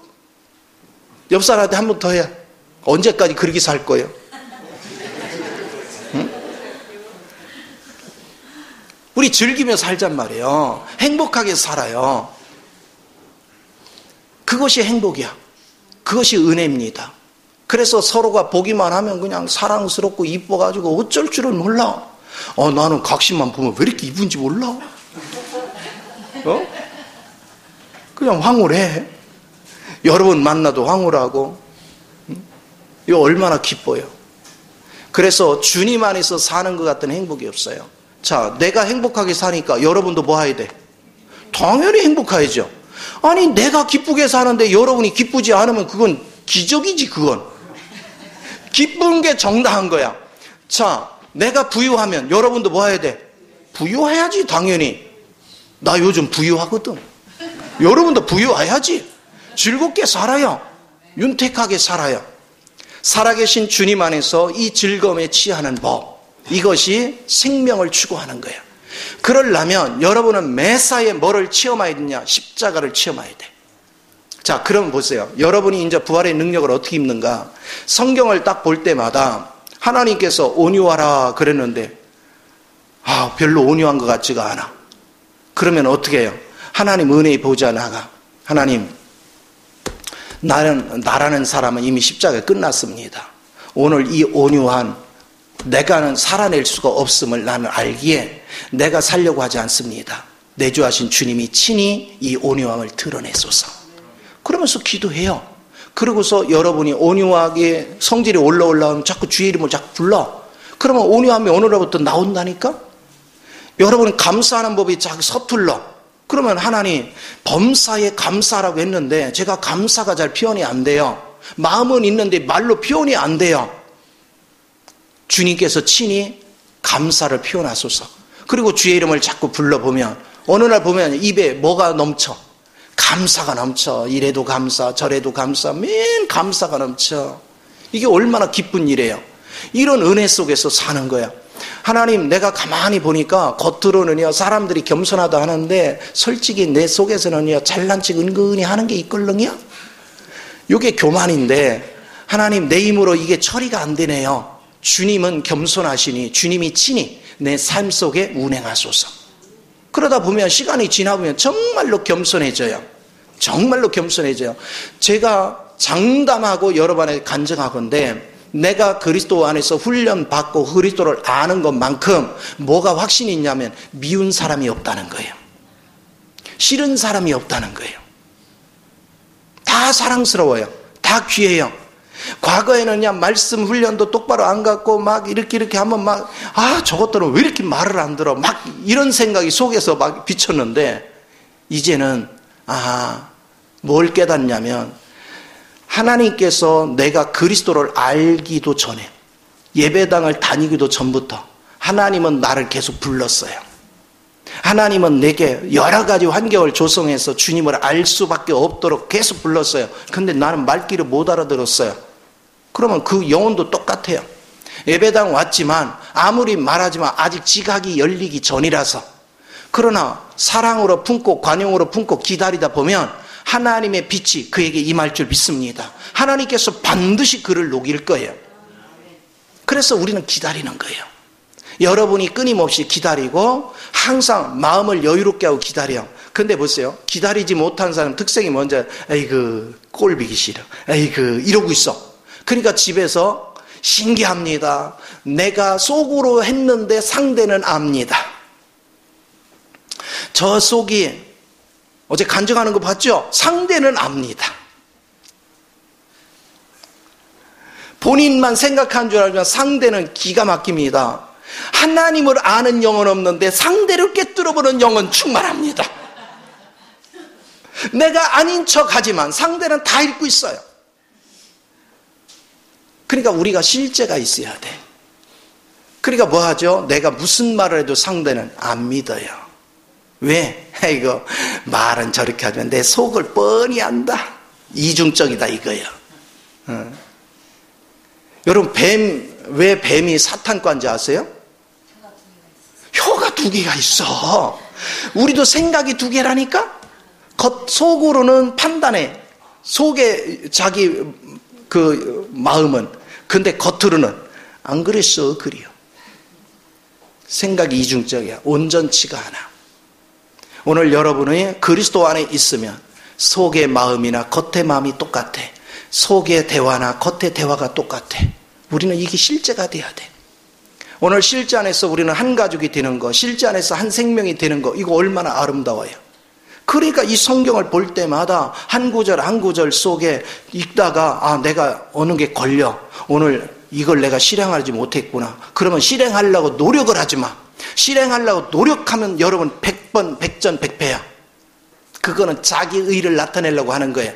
옆 사람한테 한 번 더 해. 언제까지 그렇게 살 거예요? 응? 우리 즐기며 살잔 말이에요. 행복하게 살아요. 그것이 행복이야. 그것이 은혜입니다. 그래서 서로가 보기만 하면 그냥 사랑스럽고 이뻐가지고 어쩔 줄은 몰라. 나는 각신만 보면 왜 이렇게 이쁜지 몰라. 그냥 황홀해. 여러분 만나도 황홀하고. 이거 얼마나 기뻐요. 그래서 주님 안에서 사는 것 같은 행복이 없어요. 자, 내가 행복하게 사니까 여러분도 뭐 해야 돼? 당연히 행복해야죠. 아니 내가 기쁘게 사는데 여러분이 기쁘지 않으면 그건 기적이지. 그건 기쁜 게 정당한 거야. 자, 내가 부유하면 여러분도 뭐 해야 돼? 부유해야지. 당연히. 나 요즘 부유하거든. 여러분도 부유해야지. 즐겁게 살아요. 윤택하게 살아요. 살아계신 주님 안에서 이 즐거움에 취하는 법, 이것이 생명을 추구하는 거예요. 그러려면 여러분은 매사에 뭐를 체험해야 되냐? 십자가를 체험해야 돼. 자, 그럼 보세요. 여러분이 이제 부활의 능력을 어떻게 입는가? 성경을 딱 볼 때마다 하나님께서 온유하라 그랬는데 별로 온유한 것 같지가 않아. 그러면 어떻게 해요? 하나님 은혜의 보좌 나가. 하나님, 나라는 사람은 이미 십자가에 끝났습니다. 오늘 이 온유한 내가는 살아낼 수가 없음을 나는 알기에 내가 살려고 하지 않습니다. 내주하신 주님이 친히 이 온유함을 드러내소서. 그러면서 기도해요. 그러고서 여러분이 온유하게 성질이 올라오면 자꾸 주의 이름을 자꾸 불러. 그러면 온유함이 오늘로부터 나온다니까? 여러분은 감사하는 법이 자꾸 서툴러. 그러면 하나님 범사에 감사라고 했는데 제가 감사가 잘 표현이 안 돼요. 마음은 있는데 말로 표현이 안 돼요. 주님께서 친히 감사를 표현하소서. 그리고 주의 이름을 자꾸 불러보면 어느 날 보면 입에 뭐가 넘쳐? 감사가 넘쳐. 이래도 감사, 저래도 감사, 맨 감사가 넘쳐. 이게 얼마나 기쁜 일이에요. 이런 은혜 속에서 사는 거야. 하나님, 내가 가만히 보니까 겉으로는요 사람들이 겸손하다 하는데 솔직히 내 속에서는요 잘난 척 은근히 하는 게 있걸렁이야. 이게 교만인데 하나님 내 힘으로 이게 처리가 안 되네요. 주님은 겸손하시니 주님이 친히 내 삶 속에 운행하소서. 그러다 보면 시간이 지나보면 정말로 겸손해져요. 정말로 겸손해져요. 제가 장담하고 여러분에 간증하건대 내가 그리스도 안에서 훈련받고 그리스도를 아는 것만큼 뭐가 확신이 있냐면 미운 사람이 없다는 거예요. 싫은 사람이 없다는 거예요. 다 사랑스러워요. 다 귀해요. 과거에는 그냥 말씀 훈련도 똑바로 안 갖고 막 이렇게 하면 막 저것들은 왜 이렇게 말을 안 들어 막 이런 생각이 속에서 막 비쳤는데 이제는 뭘 깨닫냐면 하나님께서 내가 그리스도를 알기도 전에 예배당을 다니기도 전부터 하나님은 나를 계속 불렀어요. 하나님은 내게 여러 가지 환경을 조성해서 주님을 알 수밖에 없도록 계속 불렀어요. 근데 나는 말귀를 못 알아들었어요. 그러면 그 영혼도 똑같아요. 예배당 왔지만 아무리 말하지만 아직 지각이 열리기 전이라서. 그러나 사랑으로 품고 관용으로 품고 기다리다 보면 하나님의 빛이 그에게 임할 줄 믿습니다. 하나님께서 반드시 그를 녹일 거예요. 그래서 우리는 기다리는 거예요. 여러분이 끊임없이 기다리고 항상 마음을 여유롭게 하고 기다려. 근데 보세요. 기다리지 못한 사람 특성이 뭔지 에이그 꼴보기 싫어. 에이그 이러고 있어. 그러니까 집에서 신기합니다. 내가 속으로 했는데 상대는 압니다. 저 속이 어제 간증하는 거 봤죠? 상대는 압니다. 본인만 생각한 줄 알지만 상대는 기가 막힙니다. 하나님을 아는 영은 없는데 상대를 꿰뚫어보는 영은 충만합니다. 내가 아닌 척하지만 상대는 다 읽고 있어요. 그러니까 우리가 실제가 있어야 돼. 그러니까 뭐 하죠? 내가 무슨 말을 해도 상대는 안 믿어요. 왜? 이거 말은 저렇게 하지만 내 속을 뻔히 안다. 이중적이다 이거예요. 여러분 왜 뱀이 사탄과인지 아세요? 혀가 2개가 있어. 우리도 생각이 2개라니까? 속으로는 판단해. 속에 자기 그 마음은. 근데 겉으로는 안 그랬어 그래요. 생각이 이중적이야. 온전치가 않아. 오늘 여러분이 그리스도 안에 있으면 속의 마음이나 겉의 마음이 똑같아. 속의 대화나 겉의 대화가 똑같아. 우리는 이게 실제가 돼야 돼. 오늘 실제 안에서 우리는 한 가족이 되는 거, 실제 안에서 한 생명이 되는 거, 이거 얼마나 아름다워요. 그러니까 이 성경을 볼 때마다 한 구절 한 구절 속에 읽다가 내가 어느 게 걸려. 오늘 이걸 내가 실행하지 못했구나. 그러면 실행하려고 노력을 하지 마. 실행하려고 노력하면 여러분 100번 100전 100패야. 그거는 자기 의를 나타내려고 하는 거예요.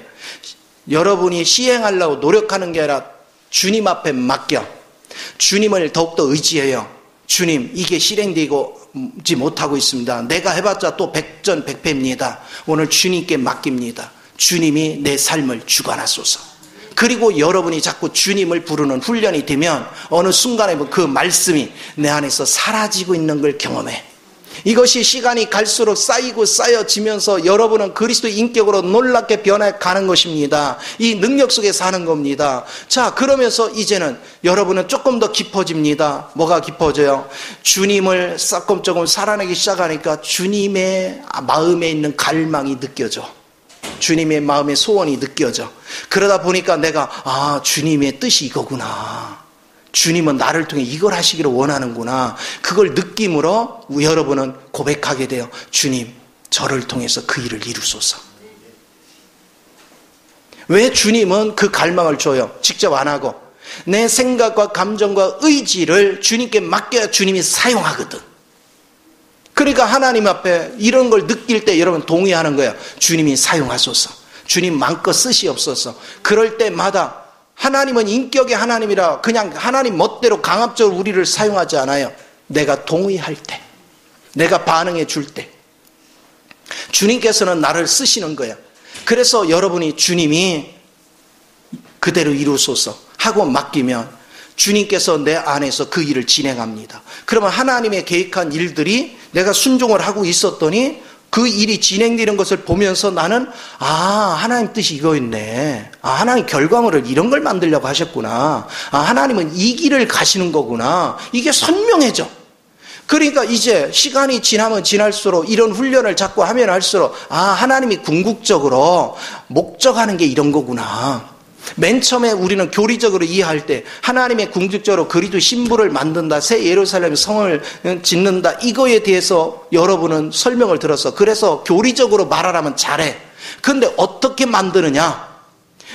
여러분이 시행하려고 노력하는 게 아니라 주님 앞에 맡겨. 주님을 더욱더 의지해요. 주님, 이게 실행되지 못하고 있습니다. 내가 해봤자 또 100전 100패입니다. 오늘 주님께 맡깁니다. 주님이 내 삶을 주관하소서. 그리고 여러분이 자꾸 주님을 부르는 훈련이 되면 어느 순간에 그 말씀이 내 안에서 사라지고 있는 걸 경험해. 이것이 시간이 갈수록 쌓이고 쌓여지면서 여러분은 그리스도 인격으로 놀랍게 변해가는 것입니다. 이 능력 속에 사는 겁니다. 자, 그러면서 이제는 여러분은 조금 더 깊어집니다. 뭐가 깊어져요? 주님을 조금 살아내기 시작하니까 주님의 마음에 있는 갈망이 느껴져. 주님의 마음의 소원이 느껴져. 그러다 보니까 내가 주님의 뜻이 이거구나. 주님은 나를 통해 이걸 하시기를 원하는구나. 그걸 느낌으로 여러분은 고백하게 돼요. 주님, 저를 통해서 그 일을 이루소서. 왜 주님은 그 갈망을 줘요? 직접 안 하고. 내 생각과 감정과 의지를 주님께 맡겨야 주님이 사용하거든. 그러니까 하나님 앞에 이런 걸 느낄 때 여러분 동의하는 거예요. 주님이 사용하소서. 주님 마음껏 쓰시옵소서. 그럴 때마다 하나님은 인격의 하나님이라 그냥 하나님 멋대로 강압적으로 우리를 사용하지 않아요. 내가 동의할 때, 내가 반응해 줄 때 주님께서는 나를 쓰시는 거예요. 그래서 여러분이 주님이 그대로 이루소서 하고 맡기면 주님께서 내 안에서 그 일을 진행합니다. 그러면 하나님의 계획한 일들이 내가 순종을 하고 있었더니 그 일이 진행되는 것을 보면서 나는 하나님 뜻이 이거였네. 하나님 결과물을 이런 걸 만들려고 하셨구나. 하나님은 이 길을 가시는 거구나. 이게 선명해져. 그러니까 이제 시간이 지나면 지날수록 이런 훈련을 자꾸 하면 할수록 하나님이 궁극적으로 목적하는 게 이런 거구나. 맨 처음에 우리는 교리적으로 이해할 때 하나님의 궁극적으로 그리스도 신부를 만든다, 새 예루살렘 성을 짓는다, 이거에 대해서 여러분은 설명을 들었어. 그래서 교리적으로 말하라면 잘해. 그런데 어떻게 만드느냐?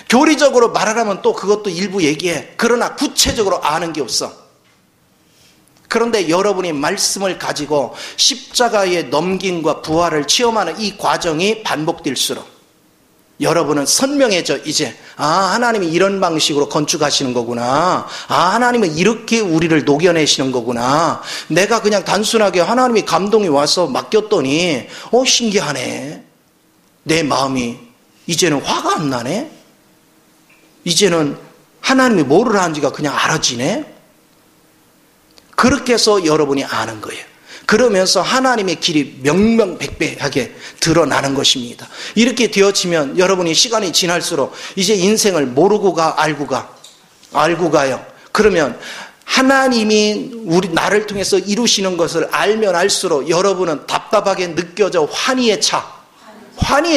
교리적으로 말하라면 또 그것도 일부 얘기해. 그러나 구체적으로 아는 게 없어. 그런데 여러분이 말씀을 가지고 십자가의 넘김과 부활을 체험하는 이 과정이 반복될수록 여러분은 선명해져. 이제 하나님이 이런 방식으로 건축하시는 거구나. 하나님은 이렇게 우리를 녹여내시는 거구나. 내가 그냥 단순하게 하나님이 감동이 와서 맡겼더니 신기하네. 내 마음이 이제는 화가 안 나네. 이제는 하나님이 뭐를 하는지가 그냥 알아지네. 그렇게 해서 여러분이 아는 거예요. 그러면서 하나님의 길이 명명백백하게 드러나는 것입니다. 이렇게 되어지면 여러분이 시간이 지날수록 이제 인생을 모르고 알고 가요. 그러면 하나님이 나를 통해서 이루시는 것을 알면 알수록 여러분은 답답하게 느껴져 환희에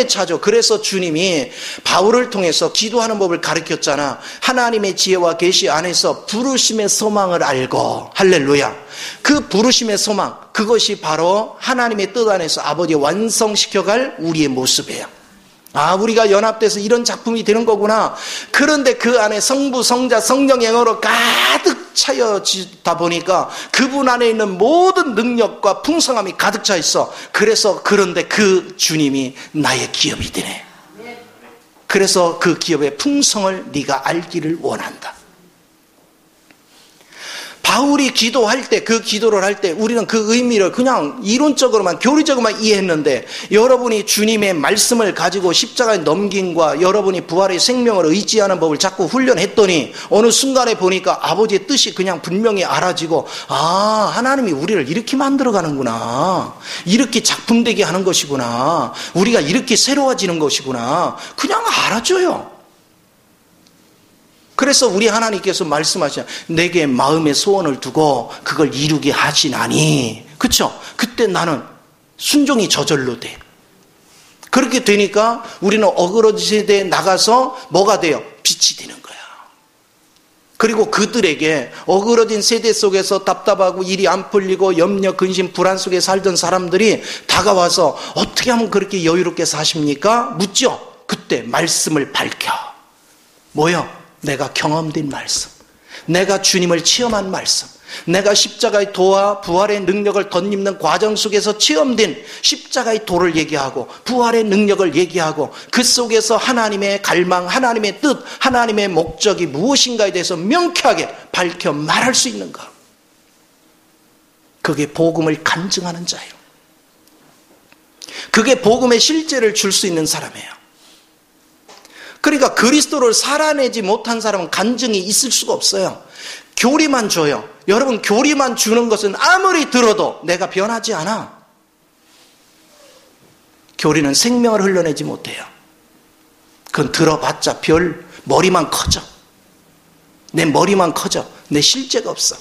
차죠. 그래서 주님이 바울을 통해서 기도하는 법을 가르쳤잖아. 하나님의 지혜와 계시 안에서 부르심의 소망을 알고, 할렐루야. 그 부르심의 소망, 그것이 바로 하나님의 뜻 안에서 아버지 완성시켜갈 우리의 모습이에요. 우리가 연합돼서 이런 작품이 되는 거구나. 그런데 그 안에 성부, 성자, 성령의 영으로 가득 차여지다 보니까 그분 안에 있는 모든 능력과 풍성함이 가득 차 있어. 그런데 그 주님이 나의 기업이 되네. 그래서 그 기업의 풍성을 네가 알기를 원한다. 바울이 기도할 때, 그 기도를 할 때 우리는 그 의미를 그냥 이론적으로만, 교리적으로만 이해했는데, 여러분이 주님의 말씀을 가지고 십자가에 넘김과 여러분이 부활의 생명을 의지하는 법을 자꾸 훈련했더니 어느 순간에 보니까 아버지의 뜻이 그냥 분명히 알아지고, 아, 하나님이 우리를 이렇게 만들어가는구나, 이렇게 작품되게 하는 것이구나, 우리가 이렇게 새로워지는 것이구나, 그냥 알아줘요. 그래서 우리 하나님께서 말씀하시잖아요. 내게 마음의 소원을 두고 그걸 이루게 하시나니, 그렇죠? 그때 나는 순종이 저절로 돼. 그렇게 되니까 우리는 어그러진 세대에 나가서 뭐가 돼요? 빛이 되는 거야. 그리고 그들에게 어그러진 세대 속에서 답답하고 일이 안 풀리고 염려, 근심, 불안 속에 살던 사람들이 다가와서 어떻게 하면 그렇게 여유롭게 사십니까? 묻죠. 그때 말씀을 밝혀. 뭐요? 내가 경험된 말씀, 내가 주님을 체험한 말씀, 내가 십자가의 도와 부활의 능력을 덧입는 과정 속에서 체험된 십자가의 도를 얘기하고 부활의 능력을 얘기하고 그 속에서 하나님의 갈망, 하나님의 뜻, 하나님의 목적이 무엇인가에 대해서 명쾌하게 밝혀 말할 수 있는 것. 그게 복음을 간증하는 자예요. 그게 복음의 실제를 줄 수 있는 사람이에요. 그러니까 그리스도를 살아내지 못한 사람은 간증이 있을 수가 없어요. 교리만 줘요. 여러분, 교리만 주는 것은 아무리 들어도 내가 변하지 않아. 교리는 생명을 흘러내지 못해요. 그건 들어봤자 머리만 커져. 내 머리만 커져. 내 실제가 없어.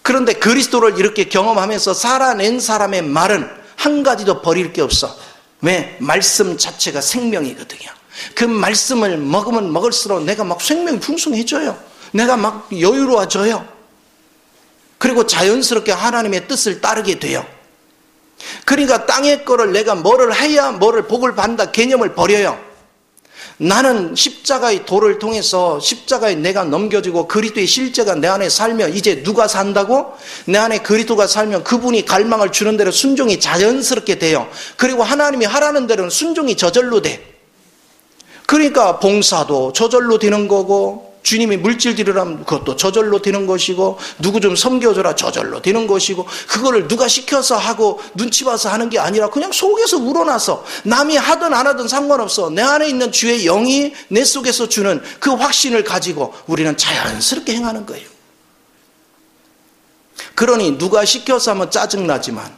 그런데 그리스도를 이렇게 경험하면서 살아낸 사람의 말은 한 가지도 버릴 게 없어. 왜? 말씀 자체가 생명이거든요. 그 말씀을 먹으면 먹을수록 내가 막 생명이 풍성해져요. 내가 막 여유로워져요. 그리고 자연스럽게 하나님의 뜻을 따르게 돼요. 그러니까 땅의 거를 내가 뭐를 해야 뭐를 복을 받는다 개념을 버려요. 나는 십자가의 도를 통해서 십자가에 내가 넘겨지고 그리스도의 실제가 내 안에 살면 이제 누가 산다고? 내 안에 그리스도가 살면 그분이 갈망을 주는 대로 순종이 자연스럽게 돼요. 그리고 하나님이 하라는 대로는 순종이 저절로 돼. 그러니까 봉사도 저절로 되는 거고, 주님이 물질 드리라면 그것도 저절로 되는 것이고, 누구 좀 섬겨줘라 저절로 되는 것이고, 그거를 누가 시켜서 하고 눈치 봐서 하는 게 아니라 그냥 속에서 우러나서 남이 하든 안 하든 상관없어. 내 안에 있는 주의 영이 내 속에서 주는 그 확신을 가지고 우리는 자연스럽게 행하는 거예요. 그러니 누가 시켜서 하면 짜증나지만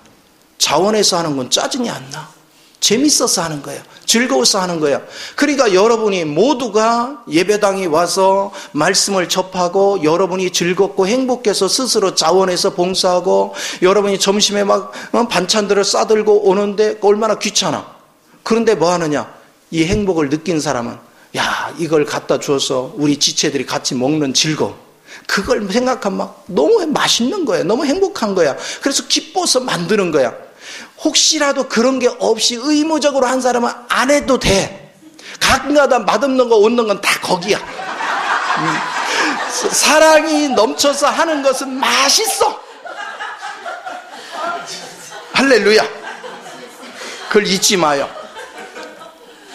자원해서 하는 건 짜증이 안 나. 재밌어서 하는 거예요. 즐거워서 하는 거예요. 그러니까 여러분이 모두가 예배당에 와서 말씀을 접하고 여러분이 즐겁고 행복해서 스스로 자원해서 봉사하고 여러분이 점심에 막 반찬들을 싸들고 오는데 얼마나 귀찮아. 그런데 뭐 하느냐? 이 행복을 느낀 사람은 야, 이걸 갖다 줘서 우리 지체들이 같이 먹는 즐거움. 그걸 생각하면 막 너무 맛있는 거야. 너무 행복한 거야. 그래서 기뻐서 만드는 거야. 혹시라도 그런 게 없이 의무적으로 한 사람은 안 해도 돼. 가끔가다 맛없는 거 얻는 건 다 거기야. 사랑이 넘쳐서 하는 것은 맛있어. 할렐루야. 그걸 잊지 마요.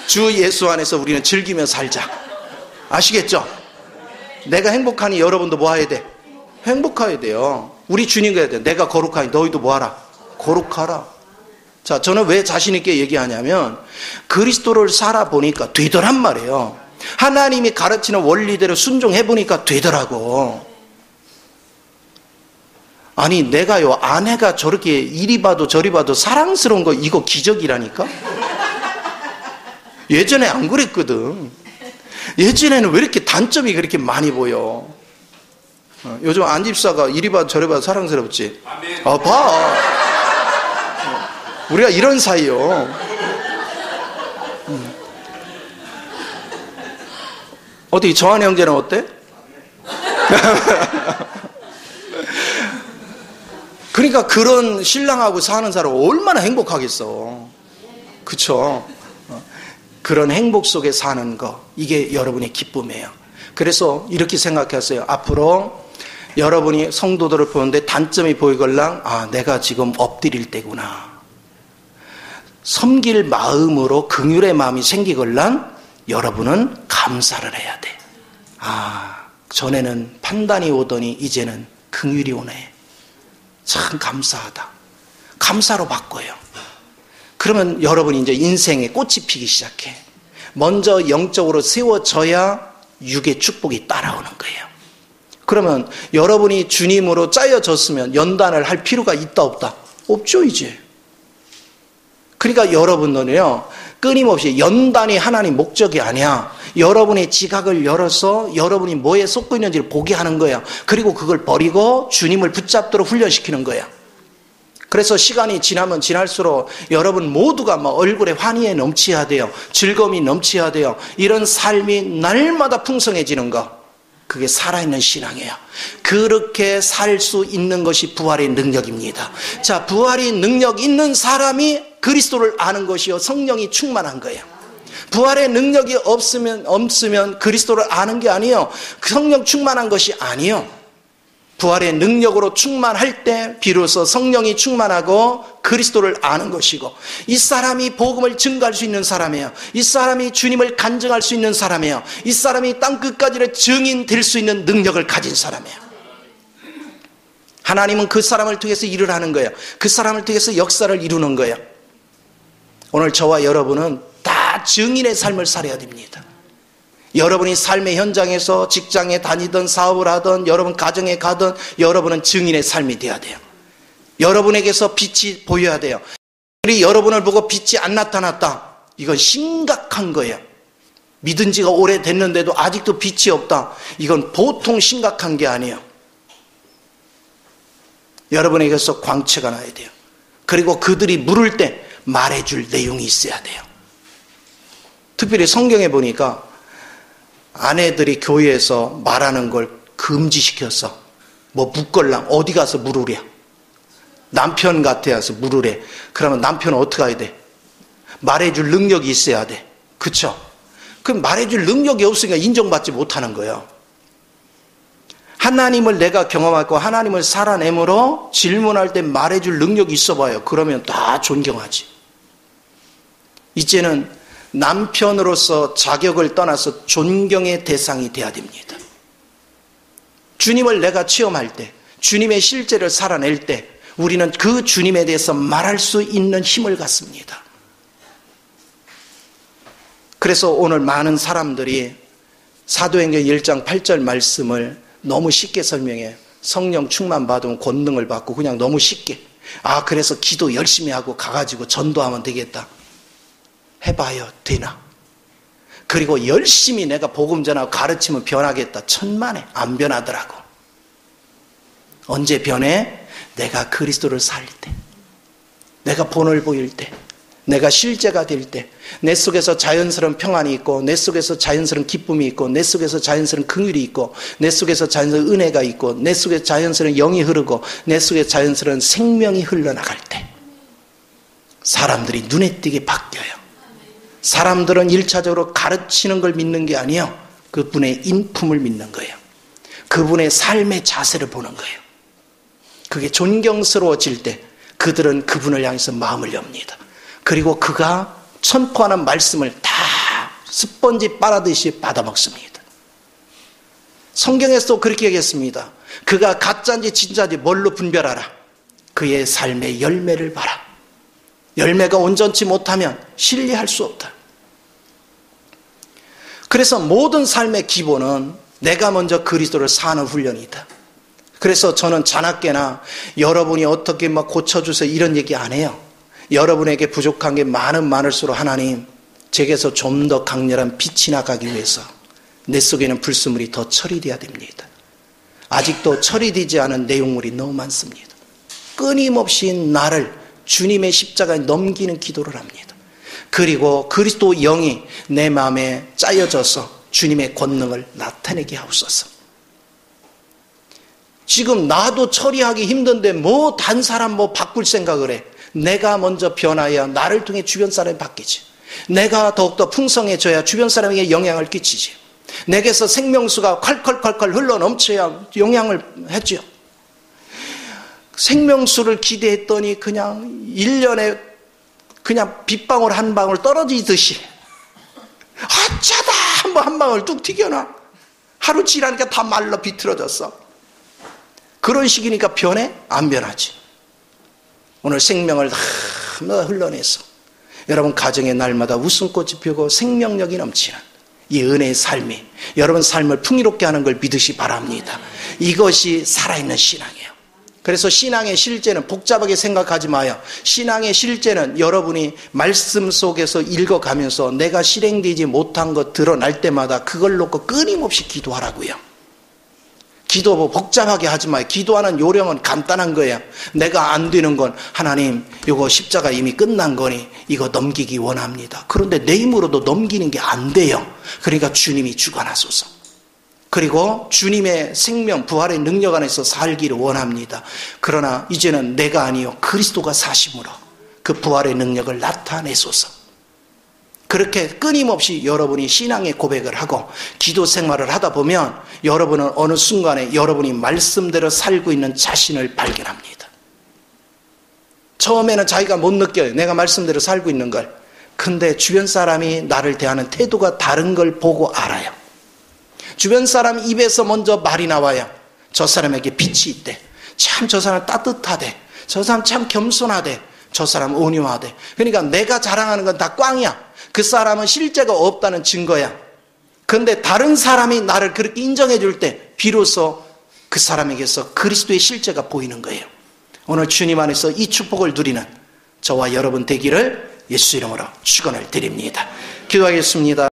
주 예수 안에서 우리는 즐기며 살자. 아시겠죠? 내가 행복하니 여러분도 뭐 해야 돼? 행복해야 돼요. 우리 주님과 해야 돼. 내가 거룩하니 너희도 뭐 하라? 거룩하라. 자, 저는 왜 자신 있게 얘기하냐면 그리스도를 살아보니까 되더란 말이에요. 하나님이 가르치는 원리대로 순종해보니까 되더라고. 아니, 내가요, 아내가 저렇게 이리 봐도 저리 봐도 사랑스러운 거 이거 기적이라니까? 예전에 안 그랬거든. 예전에는 왜 이렇게 단점이 그렇게 많이 보여? 요즘 안 집사가 이리 봐도 저리 봐도 사랑스럽지? 봐. 우리가 이런 사이요. 어떻게 정한이 형제는 어때? 그러니까 그런 신랑하고 사는 사람 얼마나 행복하겠어. 그쵸? 그런 행복 속에 사는 거, 이게 여러분의 기쁨이에요. 그래서 이렇게 생각하세요. 앞으로 여러분이 성도들을 보는데 단점이 보이걸랑, 아, 내가 지금 엎드릴 때구나. 섬길 마음으로 긍휼의 마음이 생기걸란 여러분은 감사를 해야 돼. 전에는 판단이 오더니 이제는 긍휼이 오네. 참 감사하다. 감사로 바꿔요. 그러면 여러분이 이제 인생에 꽃이 피기 시작해. 먼저 영적으로 세워져야 육의 축복이 따라오는 거예요. 그러면 여러분이 주님으로 짜여졌으면 연단을 할 필요가 있다 없다? 없죠 이제. 그러니까 여러분들은요 끊임없이 연단이 하나님 목적이 아니야. 여러분의 지각을 열어서 여러분이 뭐에 쏟고 있는지를 보게 하는 거야. 그리고 그걸 버리고 주님을 붙잡도록 훈련시키는 거야. 그래서 시간이 지나면 지날수록 여러분 모두가 막 얼굴에 환희에 넘쳐야 돼요. 즐거움이 넘쳐야 돼요. 이런 삶이 날마다 풍성해지는 거. 그게 살아있는 신앙이에요. 그렇게 살 수 있는 것이 부활의 능력입니다. 자, 부활의 능력 있는 사람이 그리스도를 아는 것이요 성령이 충만한 거예요. 부활의 능력이 없으면 그리스도를 아는 게 아니에요. 성령 충만한 것이 아니에요. 부활의 능력으로 충만할 때 비로소 성령이 충만하고 그리스도를 아는 것이고, 이 사람이 복음을 증거할 수 있는 사람이에요. 이 사람이 주님을 간증할 수 있는 사람이에요. 이 사람이 땅끝까지를 증인될 수 있는 능력을 가진 사람이에요. 하나님은 그 사람을 통해서 일을 하는 거예요. 그 사람을 통해서 역사를 이루는 거예요. 오늘 저와 여러분은 다 증인의 삶을 살아야 됩니다. 여러분이 삶의 현장에서 직장에 다니든 사업을 하든 여러분 가정에 가든 여러분은 증인의 삶이 돼야 돼요. 여러분에게서 빛이 보여야 돼요. 그리고 여러분을 보고 빛이 안 나타났다. 이건 심각한 거예요. 믿은 지가 오래됐는데도 아직도 빛이 없다. 이건 보통 심각한 게 아니에요. 여러분에게서 광채가 나야 돼요. 그리고 그들이 물을 때 말해줄 내용이 있어야 돼요. 특별히 성경에 보니까 아내들이 교회에서 말하는 걸 금지시켰어. 뭐 묻걸랑 어디 가서 물으랴. 남편 같아서 물으래. 그러면 남편은 어떻게 해야 돼? 말해줄 능력이 있어야 돼. 그쵸? 그럼 말해줄 능력이 없으니까 인정받지 못하는 거예요. 하나님을 내가 경험하고 하나님을 살아내므로 질문할 때 말해줄 능력이 있어 봐요. 그러면 다 존경하지. 이제는 남편으로서 자격을 떠나서 존경의 대상이 돼야 됩니다. 주님을 내가 체험할 때, 주님의 실제를 살아낼 때 우리는 그 주님에 대해서 말할 수 있는 힘을 갖습니다. 그래서 오늘 많은 사람들이 사도행전 1장 8절 말씀을 너무 쉽게 설명해. 성령 충만 받으면 권능을 받고 그냥 너무 쉽게. 그래서 기도 열심히 하고 가가지고 전도하면 되겠다. 해봐요. 되나? 그리고 열심히 내가 복음 전하고 가르치면 변하겠다. 천만에 안 변하더라고. 언제 변해? 내가 그리스도를 살 때, 내가 본을 보일 때, 내가 실제가 될 때, 내 속에서 자연스러운 평안이 있고, 내 속에서 자연스러운 기쁨이 있고, 내 속에서 자연스러운 긍휼이 있고, 내 속에서 자연스러운 은혜가 있고, 내 속에 자연스러운 영이 흐르고, 내 속에 자연스러운 생명이 흘러나갈 때 사람들이 눈에 띄게 바뀌어요. 사람들은 1차적으로 가르치는 걸 믿는 게 아니에요. 그분의 인품을 믿는 거예요. 그분의 삶의 자세를 보는 거예요. 그게 존경스러워질 때 그들은 그분을 향해서 마음을 엽니다. 그리고 그가 선포하는 말씀을 다 스펀지 빨아듯이 받아먹습니다. 성경에서도 그렇게 얘기했습니다. 그가 가짜인지 진짜인지 뭘로 분별하라? 그의 삶의 열매를 봐라. 열매가 온전치 못하면 신뢰할 수 없다. 그래서 모든 삶의 기본은 내가 먼저 그리스도를 사는 훈련이다. 그래서 저는 자나깨나 여러분이 어떻게 막 고쳐주세요 이런 얘기 안 해요. 여러분에게 부족한 게 많을수록 하나님 제게서 좀 더 강렬한 빛이 나가기 위해서 내 속에는 불순물이 더 처리돼야 됩니다. 아직도 처리되지 않은 내용물이 너무 많습니다. 끊임없이 나를 주님의 십자가에 넘기는 기도를 합니다. 그리고 그리스도 영이 내 마음에 짜여져서 주님의 권능을 나타내게 하옵소서. 지금 나도 처리하기 힘든데 뭐 단 사람 뭐 바꿀 생각을 해. 내가 먼저 변화해야 나를 통해 주변 사람이 바뀌지. 내가 더욱더 풍성해져야 주변 사람에게 영향을 끼치지. 내게서 생명수가 콸콸콸콸 흘러넘쳐야 영향을 했죠. 생명수를 기대했더니 그냥 1년에 그냥 빗방울 한 방울 떨어지듯이 어쩌다 한 방울 뚝 튀겨놔. 하루 지나니까 다 말라 비틀어졌어. 그런 식이니까 변해? 안 변하지. 오늘 생명을 다 흘러내서 여러분 가정의 날마다 웃음꽃이 피우고 생명력이 넘치는 이 은혜의 삶이 여러분 삶을 풍요롭게 하는 걸 믿으시 바랍니다. 이것이 살아있는 신앙이에요. 그래서 신앙의 실제는 복잡하게 생각하지 마요. 신앙의 실제는 여러분이 말씀 속에서 읽어가면서 내가 실행되지 못한 것 드러날 때마다 그걸 놓고 끊임없이 기도하라고요. 기도 뭐 복잡하게 하지 마요. 기도하는 요령은 간단한 거예요. 내가 안 되는 건 하나님 이거 십자가 이미 끝난 거니 이거 넘기기 원합니다. 그런데 내 힘으로도 넘기는 게 안 돼요. 그러니까 주님이 주관하소서. 그리고 주님의 생명 부활의 능력 안에서 살기를 원합니다. 그러나 이제는 내가 아니요 그리스도가 사심으로 그 부활의 능력을 나타내소서. 그렇게 끊임없이 여러분이 신앙의 고백을 하고 기도 생활을 하다 보면 여러분은 어느 순간에 여러분이 말씀대로 살고 있는 자신을 발견합니다. 처음에는 자기가 못 느껴요. 내가 말씀대로 살고 있는 걸. 근데 주변 사람이 나를 대하는 태도가 다른 걸 보고 알아요. 주변 사람 입에서 먼저 말이 나와요. 저 사람에게 빛이 있대. 참 저 사람 따뜻하대. 저 사람 참 겸손하대. 저 사람 온유하대. 그러니까 내가 자랑하는 건 다 꽝이야. 그 사람은 실제가 없다는 증거야. 그런데 다른 사람이 나를 그렇게 인정해 줄 때 비로소 그 사람에게서 그리스도의 실제가 보이는 거예요. 오늘 주님 안에서 이 축복을 누리는 저와 여러분 되기를 예수 이름으로 축원을 드립니다. 기도하겠습니다.